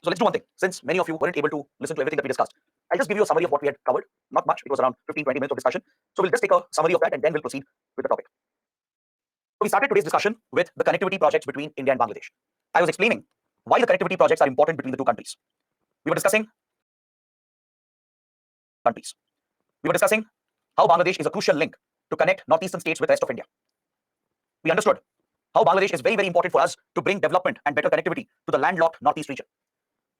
So let's do one thing. Since many of you weren't able to listen to everything that we discussed, I'll just give you a summary of what we had covered. Not much. It was around 15-20 minutes of discussion. So we'll just take a summary of that and then we'll proceed with the topic. So we started today's discussion with the connectivity projects between India and Bangladesh. I was explaining why the connectivity projects are important between the two countries. We were discussing how Bangladesh is a crucial link to connect northeastern states with the rest of India. We understood how Bangladesh is very, very important for us to bring development and better connectivity to the landlocked northeast region.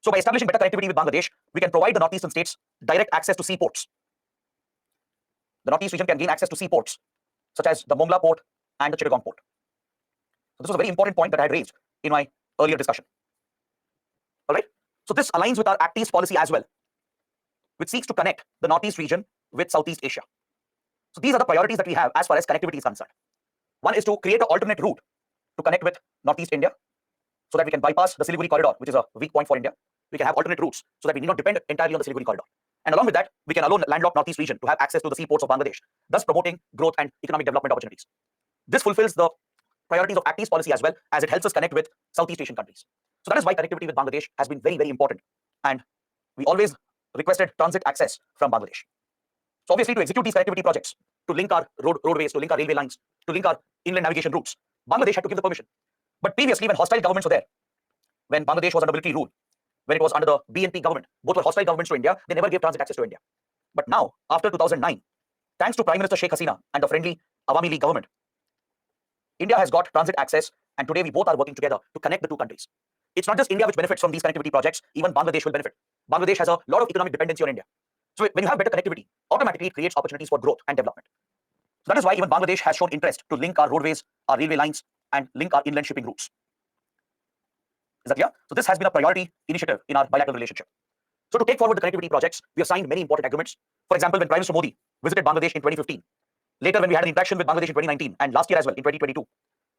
So by establishing better connectivity with Bangladesh, we can provide the northeastern states direct access to seaports. The northeast region can gain access to seaports, such as the Mongla port and the Chittagong port. So this was a very important point that I had raised in my earlier discussion. All right. So this aligns with our Act East policy as well, which seeks to connect the northeast region with Southeast Asia. So these are the priorities that we have as far as connectivity is concerned. One is to create an alternate route to connect with northeast India, so that we can bypass the Siliguri corridor, which is a weak point for India. We can have alternate routes so that we need not depend entirely on the Siliguri corridor. And along with that, we can allow landlocked northeast region to have access to the seaports of Bangladesh, thus promoting growth and economic development opportunities. This fulfills the priorities of Act East policy as well, as it helps us connect with Southeast Asian countries. So that is why connectivity with Bangladesh has been very, very important. And we always requested transit access from Bangladesh. So obviously, to execute these connectivity projects, to link our roadways, to link our railway lines, to link our inland navigation routes, Bangladesh had to give the permission. But previously, when hostile governments were there, when Bangladesh was under military rule, when it was under the BNP government, both were hostile governments to India, they never gave transit access to India. But now, after 2009, thanks to Prime Minister Sheikh Hasina and the friendly Awami League government, India has got transit access, and today we both are working together to connect the two countries. It's not just India which benefits from these connectivity projects, even Bangladesh will benefit. Bangladesh has a lot of economic dependency on India. So when you have better connectivity, automatically it creates opportunities for growth and development. So that is why even Bangladesh has shown interest to link our roadways, our railway lines, and link our inland shipping routes. Is that clear? So this has been a priority initiative in our bilateral relationship. So to take forward the connectivity projects, we have signed many important agreements. For example, when Prime Minister Modi visited Bangladesh in 2015, later when we had an interaction with Bangladesh in 2019, and last year as well in 2022,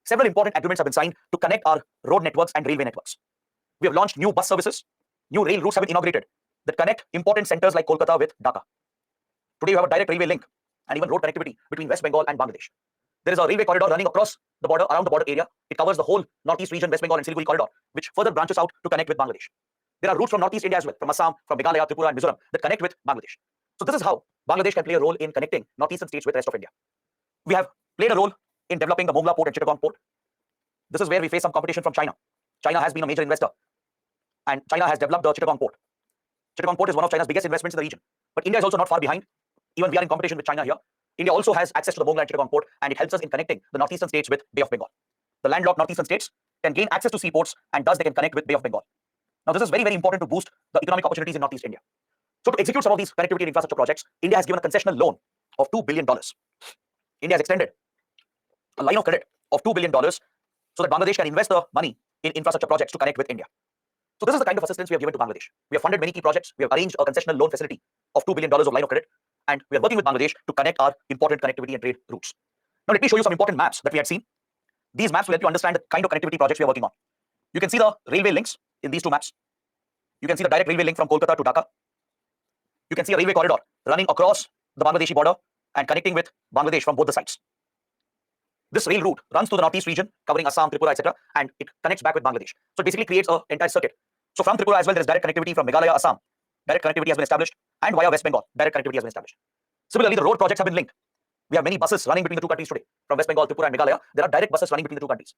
several important agreements have been signed to connect our road networks and railway networks. We have launched new bus services, new rail routes have been inaugurated that connect important centers like Kolkata with Dhaka. Today we have a direct railway link and even road connectivity between West Bengal and Bangladesh. There is a railway corridor running across the border, around the border area. It covers the whole northeast region, West Bengal and Siliguri corridor, which further branches out to connect with Bangladesh. There are routes from northeast India as well, from Assam, from Meghalaya, Tripura and Mizoram that connect with Bangladesh. So this is how Bangladesh can play a role in connecting northeastern states with the rest of India. We have played a role in developing the Mongla port and Chittagong port. This is where we face some competition from China. China has been a major investor, and China has developed the Chittagong port. Chittagong port is one of China's biggest investments in the region. But India is also not far behind. Even we are in competition with China here. India also has access to the Mongla and Chittagong port, and it helps us in connecting the northeastern states with Bay of Bengal. The landlocked northeastern states can gain access to seaports, and thus they can connect with Bay of Bengal. Now, this is very, very important to boost the economic opportunities in northeast India. So to execute some of these connectivity and infrastructure projects, India has given a concessional loan of $2 billion. India has extended a line of credit of $2 billion so that Bangladesh can invest the money in infrastructure projects to connect with India. So this is the kind of assistance we have given to Bangladesh. We have funded many key projects. We have arranged a concessional loan facility of $2 billion of line of credit, and we are working with Bangladesh to connect our important connectivity and trade routes. Now let me show you some important maps that we had seen. These maps will help you understand the kind of connectivity projects we are working on. You can see the railway links in these two maps. You can see the direct railway link from Kolkata to Dhaka. You can see a railway corridor running across the Bangladeshi border and connecting with Bangladesh from both the sides. This rail route runs through the northeast region, covering Assam, Tripura, etc., and it connects back with Bangladesh. So it basically creates an entire circuit. So from Tripura as well, there is direct connectivity from Meghalaya, Assam. Direct connectivity has been established, and via West Bengal, direct connectivity has been established. Similarly, the road projects have been linked. We have many buses running between the two countries today. From West Bengal, Tripura, and Meghalaya, there are direct buses running between the two countries.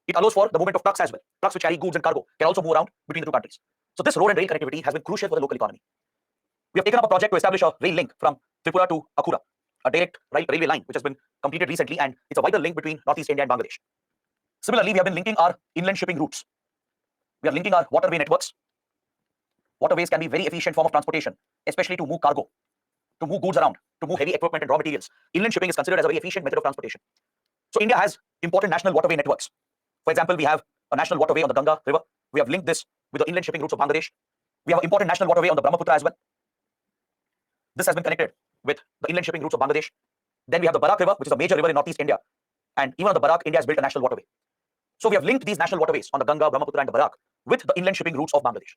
It allows for the movement of trucks as well. Trucks which carry goods and cargo can also move around between the two countries. So this road and rail connectivity has been crucial for the local economy. We have taken up a project to establish a rail link from Tripura to Akura, a direct railway line which has been completed recently, and it's a vital link between northeast India and Bangladesh. Similarly, we have been linking our inland shipping routes. We are linking our waterway networks. Waterways can be very efficient form of transportation, especially to move cargo, to move goods around, to move heavy equipment and raw materials. Inland shipping is considered as a very efficient method of transportation. So India has important national waterway networks. For example, we have a national waterway on the Ganga River. We have linked this with the inland shipping routes of Bangladesh. We have an important national waterway on the Brahmaputra as well. This has been connected with the inland shipping routes of Bangladesh. Then we have the Barak River, which is a major river in northeast India. And even on the Barak, India has built a national waterway. So we have linked these national waterways on the Ganga, Brahmaputra, and the Barak with the inland shipping routes of Bangladesh.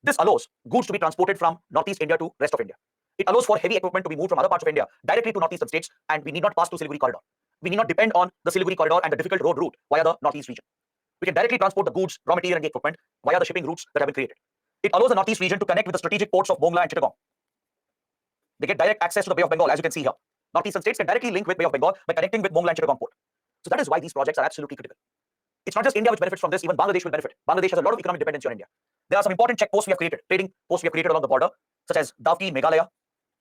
This allows goods to be transported from northeast India to rest of India. It allows for heavy equipment to be moved from other parts of India directly to northeastern states, and we need not pass through Siliguri corridor. We need not depend on the Siliguri corridor and the difficult road route via the northeast region. We can directly transport the goods, raw material, and the equipment via the shipping routes that have been created. It allows the Northeast region to connect with the strategic ports of Mongla and Chittagong. They get direct access to the Bay of Bengal, as you can see here. Northeastern states can directly link with Bay of Bengal by connecting with Mongla and Chittagong port. So that is why these projects are absolutely critical. It's not just India which benefits from this, even Bangladesh will benefit. Bangladesh has a lot of economic dependency on India. There are some important check posts we have created, trading posts we have created along the border, such as Davki in Meghalaya,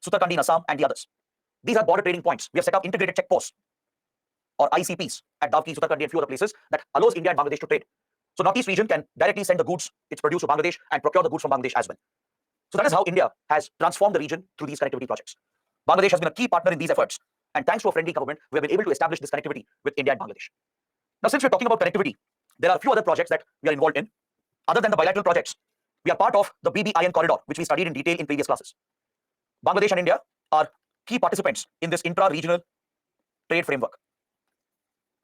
Sutarkandi in Assam, and the others. These are border trading points. We have set up integrated check posts, or ICPs, at Davki, Sutarkandi, and few other places that allows India and Bangladesh to trade. So Northeast region can directly send the goods it's produced to Bangladesh and procure the goods from Bangladesh as well. So that is how India has transformed the region through these connectivity projects. Bangladesh has been a key partner in these efforts, and thanks to a friendly government, we have been able to establish this connectivity with India and Bangladesh. Now, since we're talking about connectivity, there are a few other projects that we are involved in. Other than the bilateral projects, we are part of the BBIN corridor, which we studied in detail in previous classes. Bangladesh and India are key participants in this intra-regional trade framework.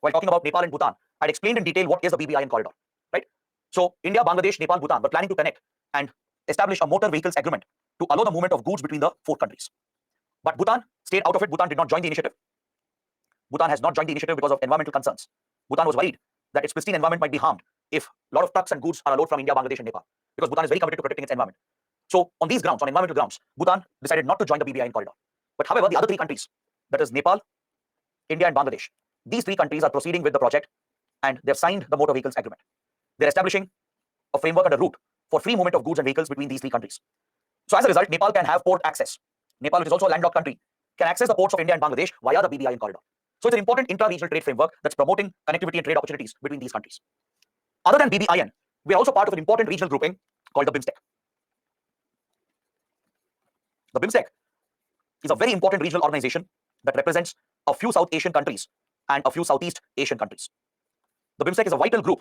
While talking about Nepal and Bhutan, I had explained in detail what is the BBIN corridor, right? So India, Bangladesh, Nepal, Bhutan were planning to connect and establish a motor vehicles agreement to allow the movement of goods between the four countries. But Bhutan stayed out of it. Bhutan did not join the initiative. Bhutan has not joined the initiative because of environmental concerns. Bhutan was worried that its pristine environment might be harmed if a lot of trucks and goods are allowed from India, Bangladesh, and Nepal, because Bhutan is very committed to protecting its environment. So on these grounds, on environmental grounds, Bhutan decided not to join the BBIN corridor. But however, the other three countries, that is Nepal, India, and Bangladesh, these three countries are proceeding with the project, and they have signed the motor vehicles agreement. They're establishing a framework and a route for free movement of goods and vehicles between these three countries. So as a result, Nepal can have port access. Nepal, which is also a landlocked country, can access the ports of India and Bangladesh via the BBIN corridor. So it's an important intra-regional trade framework that's promoting connectivity and trade opportunities between these countries. Other than BBIN, we are also part of an important regional grouping called the BIMSTEC. The BIMSTEC is a very important regional organization that represents a few South Asian countries and a few Southeast Asian countries. The BIMSTEC is a vital group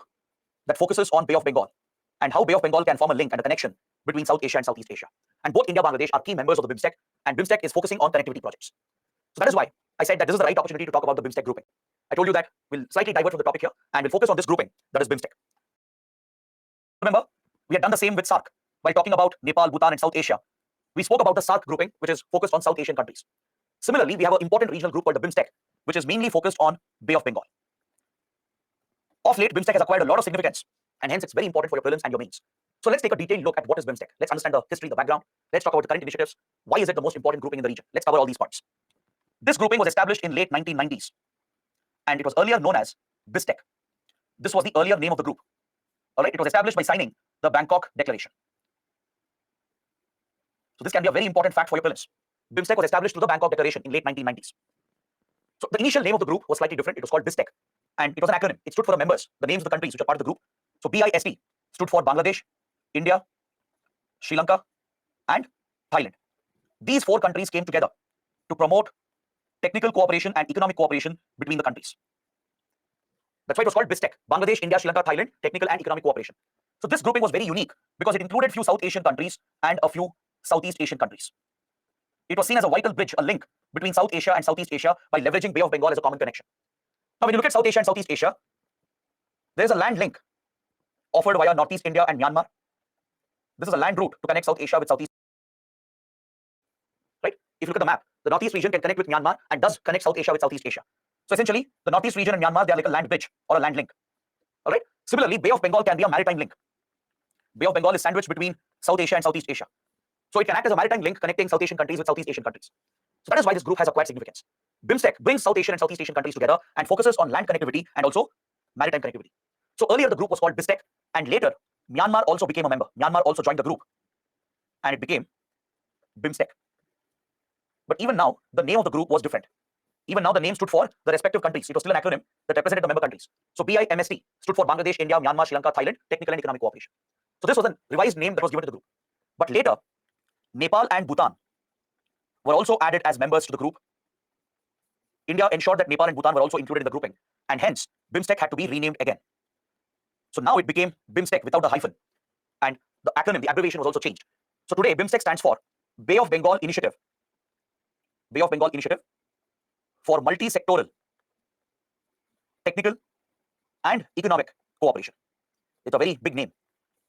that focuses on Bay of Bengal and how Bay of Bengal can form a link and a connection between South Asia and Southeast Asia. And both India and Bangladesh are key members of the BIMSTEC, and BIMSTEC is focusing on connectivity projects. So that is why I said that this is the right opportunity to talk about the BIMSTEC grouping. I told you that we'll slightly divert from the topic here and we'll focus on this grouping, that is BIMSTEC. Remember, we had done the same with SAARC. While talking about Nepal, Bhutan, and South Asia, we spoke about the SAARC grouping, which is focused on South Asian countries. Similarly, we have an important regional group called the BIMSTEC, which is mainly focused on Bay of Bengal. Of late, BIMSTEC has acquired a lot of significance, and hence it's very important for your prelims and your mains. So let's take a detailed look at what is BIMSTEC. Let's understand the history, the background. Let's talk about the current initiatives. Why is it the most important grouping in the region? Let's cover all these points. This grouping was established in late 1990s, and it was earlier known as BISTEC. This was the earlier name of the group. All right, it was established by signing the Bangkok Declaration. So this can be a very important fact for your prelims. BIMSTEC was established through the Bangkok Declaration in late 1990s. So the initial name of the group was slightly different. It was called BISTEC, and it was an acronym. It stood for the members, the names of the countries which are part of the group. So BIST stood for Bangladesh, India, Sri Lanka, and Thailand. These four countries came together to promote technical cooperation and economic cooperation between the countries. That's why it was called BISTEC: Bangladesh, India, Sri Lanka, Thailand, technical and economic cooperation. So this grouping was very unique because it included few South Asian countries and a few Southeast Asian countries. It was seen as a vital bridge, a link between South Asia and Southeast Asia by leveraging Bay of Bengal as a common connection. Now, when you look at South Asia and Southeast Asia, there is a land link offered via Northeast India and Myanmar. This is a land route to connect South Asia with Southeast. Right? If you look at the map, the Northeast region can connect with Myanmar and does connect South Asia with Southeast Asia. So essentially, the Northeast region and Myanmar, they are like a land bridge or a land link. All right. Similarly, Bay of Bengal can be a maritime link. Bay of Bengal is sandwiched between South Asia and Southeast Asia. So it can act as a maritime link connecting South Asian countries with Southeast Asian countries. So that is why this group has acquired significance. BIMSTEC brings South Asian and Southeast Asian countries together and focuses on land connectivity and also maritime connectivity. So earlier the group was called BISTEC, and later Myanmar also became a member. Myanmar also joined the group, and it became BIMSTEC. But even now, the name of the group was different. Even now, the name stood for the respective countries. It was still an acronym that represented the member countries. So BIMST stood for Bangladesh, India, Myanmar, Sri Lanka, Thailand, technical and economic cooperation. So this was a revised name that was given to the group. But later, Nepal and Bhutan were also added as members to the group. India ensured that Nepal and Bhutan were also included in the grouping, and hence BIMSTEC had to be renamed again. So now it became BIMSTEC without the hyphen, and the acronym, the abbreviation was also changed. So today BIMSTEC stands for Bay of Bengal Initiative. Bay of Bengal Initiative for multi-sectoral, technical and economic cooperation. It's a very big name,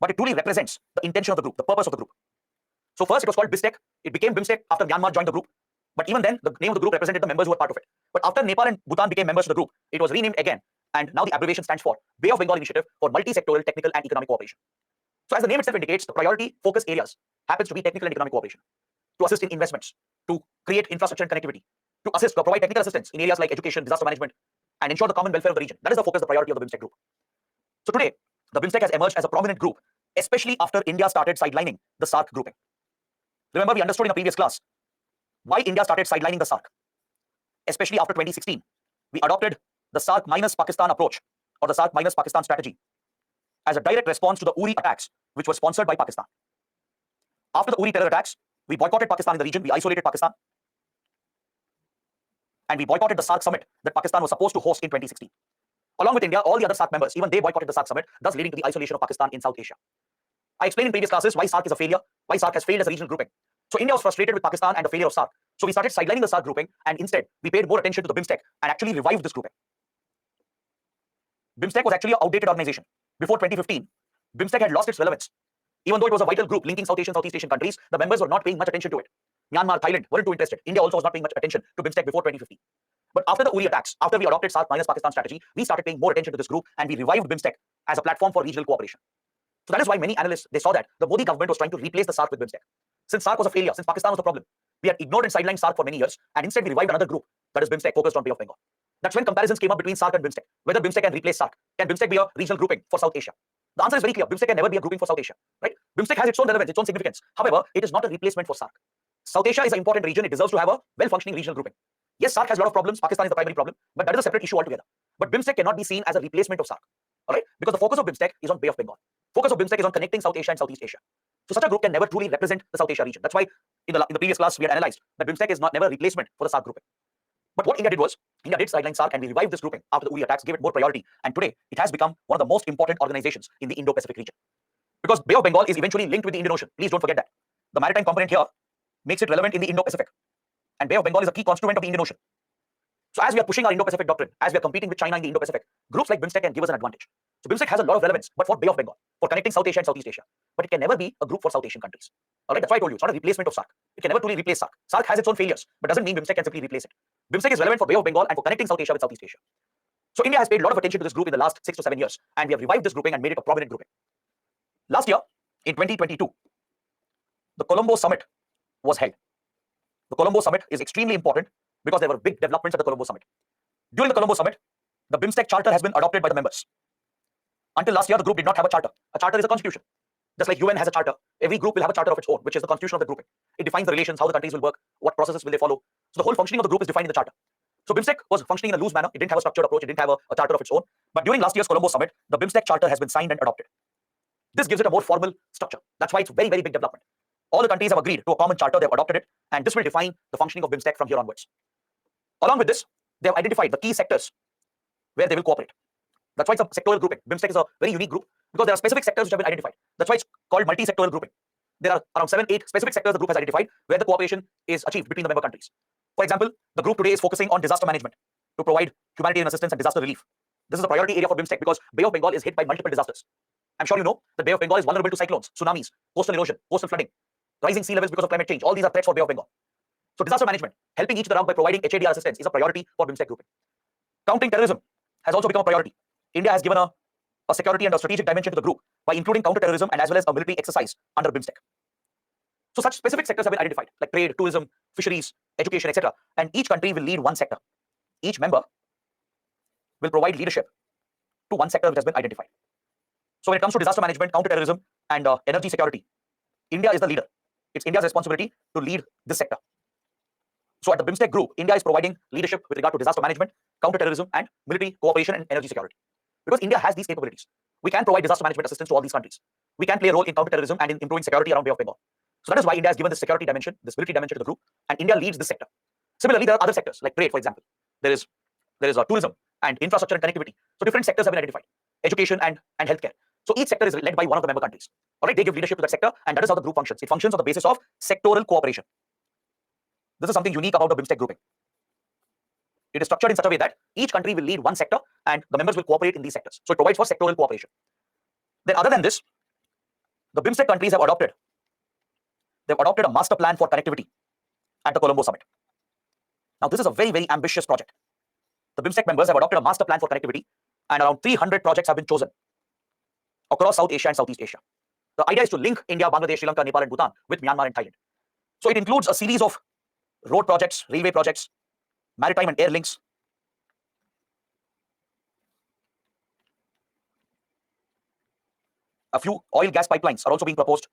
but it truly represents the intention of the group, the purpose of the group. So first it was called BISTEC. It became BIMSTEC after Myanmar joined the group. But even then, the name of the group represented the members who were part of it. But after Nepal and Bhutan became members of the group, it was renamed again. And now the abbreviation stands for Bay of Bengal Initiative for multi-sectoral, technical and economic cooperation. So as the name itself indicates, the priority focus areas happens to be technical and economic cooperation, to assist in investments, to create infrastructure and connectivity, to assist, to provide technical assistance in areas like education, disaster management, and ensure the common welfare of the region. That is the focus, the priority of the BIMSTEC group. So today, the BIMSTEC has emerged as a prominent group, especially after India started sidelining the SAARC grouping. Remember, we understood in a previous class why India started sidelining the SAARC. Especially after 2016, we adopted the SAARC minus Pakistan approach, or the SAARC minus Pakistan strategy, as a direct response to the Uri attacks, which were sponsored by Pakistan. After the Uri terror attacks, we boycotted Pakistan in the region, we isolated Pakistan, and we boycotted the SAARC summit that Pakistan was supposed to host in 2016. Along with India, all the other SAARC members, even they boycotted the SAARC summit, thus leading to the isolation of Pakistan in South Asia. I explained in previous classes why SAARC is a failure, why SAARC has failed as a regional grouping. So India was frustrated with Pakistan and the failure of SAARC. So we started sidelining the SAARC grouping, and instead we paid more attention to the BIMSTEC and actually revived this grouping. BIMSTEC was actually an outdated organization. Before 2015, BIMSTEC had lost its relevance. Even though it was a vital group linking South Asian, Southeast Asian countries, the members were not paying much attention to it. Myanmar, Thailand weren't too interested. India also was not paying much attention to BIMSTEC before 2015. But after the Uri attacks, after we adopted SAARC minus Pakistan strategy, we started paying more attention to this group, and we revived BIMSTEC as a platform for regional cooperation. So that is why many analysts, they saw that the Modi government was trying to replace the SAARC with BIMSTEC. Since SAARC was a failure, since Pakistan was the problem, we had ignored and sidelined SAARC for many years, and instead we revived another group, that is BIMSTEC, focused on Bay of Bengal. That's when comparisons came up between SAARC and BIMSTEC, whether BIMSTEC can replace SAARC. Can BIMSTEC be a regional grouping for South Asia? The answer is very clear. BIMSTEC can never be a grouping for South Asia, right? BIMSTEC has its own relevance, its own significance. However, it is not a replacement for SAARC. South Asia is an important region. It deserves to have a well-functioning regional grouping. Yes, SAARC has a lot of problems. Pakistan is the primary problem, but that is a separate issue altogether. But BIMSTEC cannot be seen as a replacement of SAARC, all right? Because the focus of BIMSTEC is on Bay of Bengal. Focus of BIMSTEC is on connecting South Asia and Southeast Asia. So such a group can never truly represent the South Asia region. That's why in the previous class we had analyzed that BIMSTEC is never a replacement for the SAARC grouping. But what India did was, India did sideline SAARC, and we revived this grouping after the Uri attacks, gave it more priority, and today it has become one of the most important organizations in the Indo-Pacific region. Because Bay of Bengal is eventually linked with the Indian Ocean. Please don't forget that. The maritime component here makes it relevant in the Indo-Pacific. And Bay of Bengal is a key constituent of the Indian Ocean. So as we are pushing our Indo-Pacific doctrine, as we are competing with China in the Indo-Pacific, groups like BIMSTEC can give us an advantage. So BIMSTEC has a lot of relevance, but for Bay of Bengal, for connecting South Asia and Southeast Asia. But it can never be a group for South Asian countries. All right, that's why I told you, it's not a replacement of SAARC. It can never truly replace SAARC. SAARC has its own failures, but doesn't mean BIMSTEC can simply replace it. BIMSTEC is relevant for Bay of Bengal and for connecting South Asia with Southeast Asia. So India has paid a lot of attention to this group in the last 6 to 7 years, and we have revived this grouping and made it a prominent grouping. Last year, in 2022, the Colombo Summit was held. The Colombo Summit is extremely important because there were big developments at the Colombo Summit. During the Colombo Summit, the BIMSTEC charter has been adopted by the members. Until last year, the group did not have a charter. A charter is a constitution. Just like UN has a charter, every group will have a charter of its own, which is the constitution of the grouping. It defines the relations, how the countries will work, what processes will they follow. So the whole functioning of the group is defined in the charter. So BIMSTEC was functioning in a loose manner. It didn't have a structured approach. It didn't have a charter of its own. But during last year's Colombo Summit, the BIMSTEC charter has been signed and adopted. This gives it a more formal structure. That's why it's a very, very big development. All the countries have agreed to a common charter. They've adopted it, and this will define the functioning of BIMSTEC from here onwards. Along with this, they have identified the key sectors where they will cooperate. That's why it's a sectoral grouping. BIMSTEC is a very unique group because there are specific sectors which have been identified. That's why it's called multi-sectoral grouping. There are around 7, 8 specific sectors the group has identified where the cooperation is achieved between the member countries. For example, the group today is focusing on disaster management to provide humanitarian assistance and disaster relief. This is a priority area for BIMSTEC because Bay of Bengal is hit by multiple disasters. I'm sure you know that Bay of Bengal is vulnerable to cyclones, tsunamis, coastal erosion, coastal flooding, rising sea levels because of climate change. All these are threats for Bay of Bengal. So disaster management, helping each other out by providing HADR assistance is a priority for BIMSTEC grouping. Countering terrorism has also become a priority. India has given a security and a strategic dimension to the group by including counter-terrorism and as well as a military exercise under BIMSTEC. So such specific sectors have been identified, like trade, tourism, fisheries, education, etc. And each country will lead one sector. Each member will provide leadership to one sector which has been identified. So when it comes to disaster management, counter-terrorism, and energy security, India is the leader. It's India's responsibility to lead this sector. So at the BIMSTEC group, India is providing leadership with regard to disaster management, counter-terrorism, and military cooperation and energy security. Because India has these capabilities. We can provide disaster management assistance to all these countries. We can play a role in counter-terrorism and in improving security around Bay of Bengal. So that is why India has given this security dimension, this military dimension to the group, and India leads this sector. Similarly, there are other sectors like trade, for example. There is tourism and infrastructure and connectivity. So different sectors have been identified. Education and healthcare. So each sector is led by one of the member countries. All right, they give leadership to that sector, and that is how the group functions. It functions on the basis of sectoral cooperation. This is something unique about the BIMSTEC grouping. It is structured in such a way that each country will lead one sector and the members will cooperate in these sectors. So it provides for sectoral cooperation. Then other than this, the BIMSTEC countries have adopted a master plan for connectivity at the Colombo Summit. Now this is a very, very ambitious project. The BIMSTEC members have adopted a master plan for connectivity, and around 300 projects have been chosen across South Asia and Southeast Asia. The idea is to link India, Bangladesh, Sri Lanka, Nepal, and Bhutan with Myanmar and Thailand. So it includes a series of road projects, railway projects, maritime and air links. A few oil gas pipelines are also being proposed.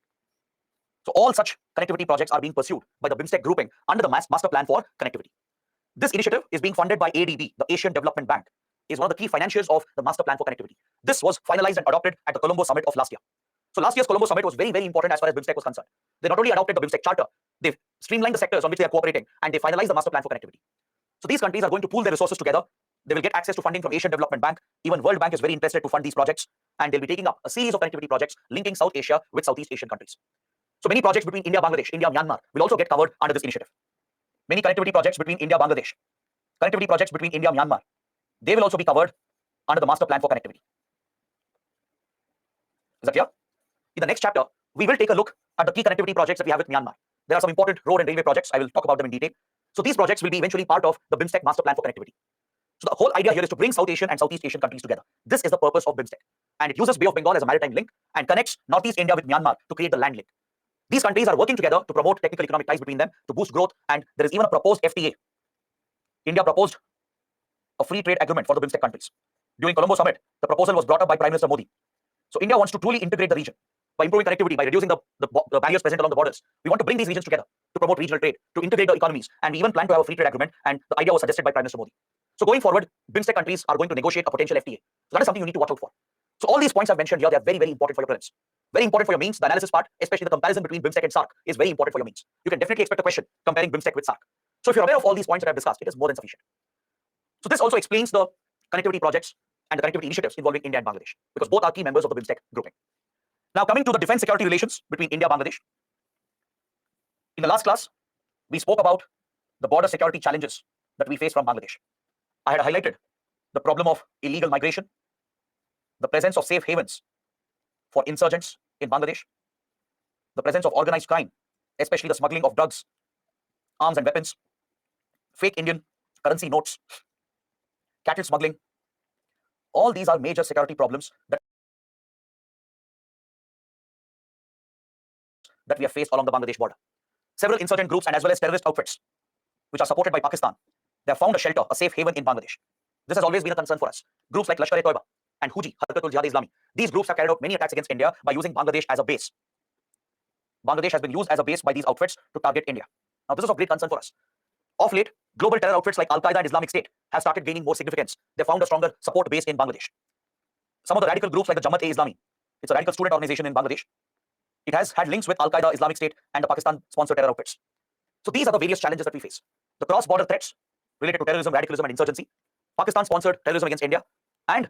So all such connectivity projects are being pursued by the BIMSTEC grouping under the Master Plan for Connectivity. This initiative is being funded by ADB, the Asian Development Bank, is one of the key financiers of the Master Plan for Connectivity. This was finalized and adopted at the Colombo Summit of last year. So last year's Colombo Summit was very, very important as far as BIMSTEC was concerned. They not only adopted the BIMSTEC Charter, they've streamlined the sectors on which they are cooperating, and they finalized the Master Plan for Connectivity. So these countries are going to pool their resources together. They will get access to funding from Asian Development Bank. Even World Bank is very interested to fund these projects, and they'll be taking up a series of connectivity projects linking South Asia with Southeast Asian countries. So many projects between India, Bangladesh, India, Myanmar will also get covered under this initiative. Many connectivity projects between India, Bangladesh, connectivity projects between India, Myanmar, they will also be covered under the Master Plan for Connectivity. Is that clear? In the next chapter, we will take a look at the key connectivity projects that we have with Myanmar. There are some important road and railway projects. I will talk about them in detail. So these projects will be eventually part of the BIMSTEC Master Plan for Connectivity. So the whole idea here is to bring South Asian and Southeast Asian countries together. This is the purpose of BIMSTEC. And it uses Bay of Bengal as a maritime link and connects Northeast India with Myanmar to create the land link. These countries are working together to promote technical economic ties between them, to boost growth, and there is even a proposed FTA. India proposed a free trade agreement for the BIMSTEC countries. During Colombo Summit, the proposal was brought up by Prime Minister Modi. So India wants to truly integrate the region by improving connectivity, by reducing the barriers present along the borders. We want to bring these regions together to promote regional trade, to integrate the economies, and we even plan to have a free trade agreement, and the idea was suggested by Prime Minister Modi. So going forward, BIMSTEC countries are going to negotiate a potential FTA. So that is something you need to watch out for. So all these points I've mentioned here, they are very, very important for your prelims. Very important for your means. The analysis part, especially the comparison between BIMSTEC and SAARC, is very important for your means. You can definitely expect a question comparing BIMSTEC with SAARC. So if you're aware of all these points that I've discussed, it is more than sufficient. So this also explains the connectivity projects and the connectivity initiatives involving India and Bangladesh, because both are key members of the BIMSTEC grouping. Now coming to the defense security relations between India and Bangladesh. In the last class, we spoke about the border security challenges that we face from Bangladesh. I had highlighted the problem of illegal migration, the presence of safe havens for insurgents in Bangladesh, the presence of organized crime, especially the smuggling of drugs, arms and weapons, fake Indian currency notes, cattle smuggling. All these are major security problems that we have faced along the Bangladesh border. Several insurgent groups and as well as terrorist outfits, which are supported by Pakistan, they have found a shelter, a safe haven in Bangladesh. This has always been a concern for us. Groups like Lashkar-e-Toiba and Huji, Harkatul Jihad Islami, these groups have carried out many attacks against India by using Bangladesh as a base. Bangladesh has been used as a base by these outfits to target India. Now this is of great concern for us. Of late, global terror outfits like Al-Qaeda and Islamic State have started gaining more significance. They found a stronger support base in Bangladesh. Some of the radical groups like the Jamaat-e-Islami, it's a radical student organization in Bangladesh. It has had links with Al-Qaeda, Islamic State, and the Pakistan-sponsored terror outfits. So these are the various challenges that we face. The cross-border threats related to terrorism, radicalism, and insurgency, Pakistan-sponsored terrorism against India, and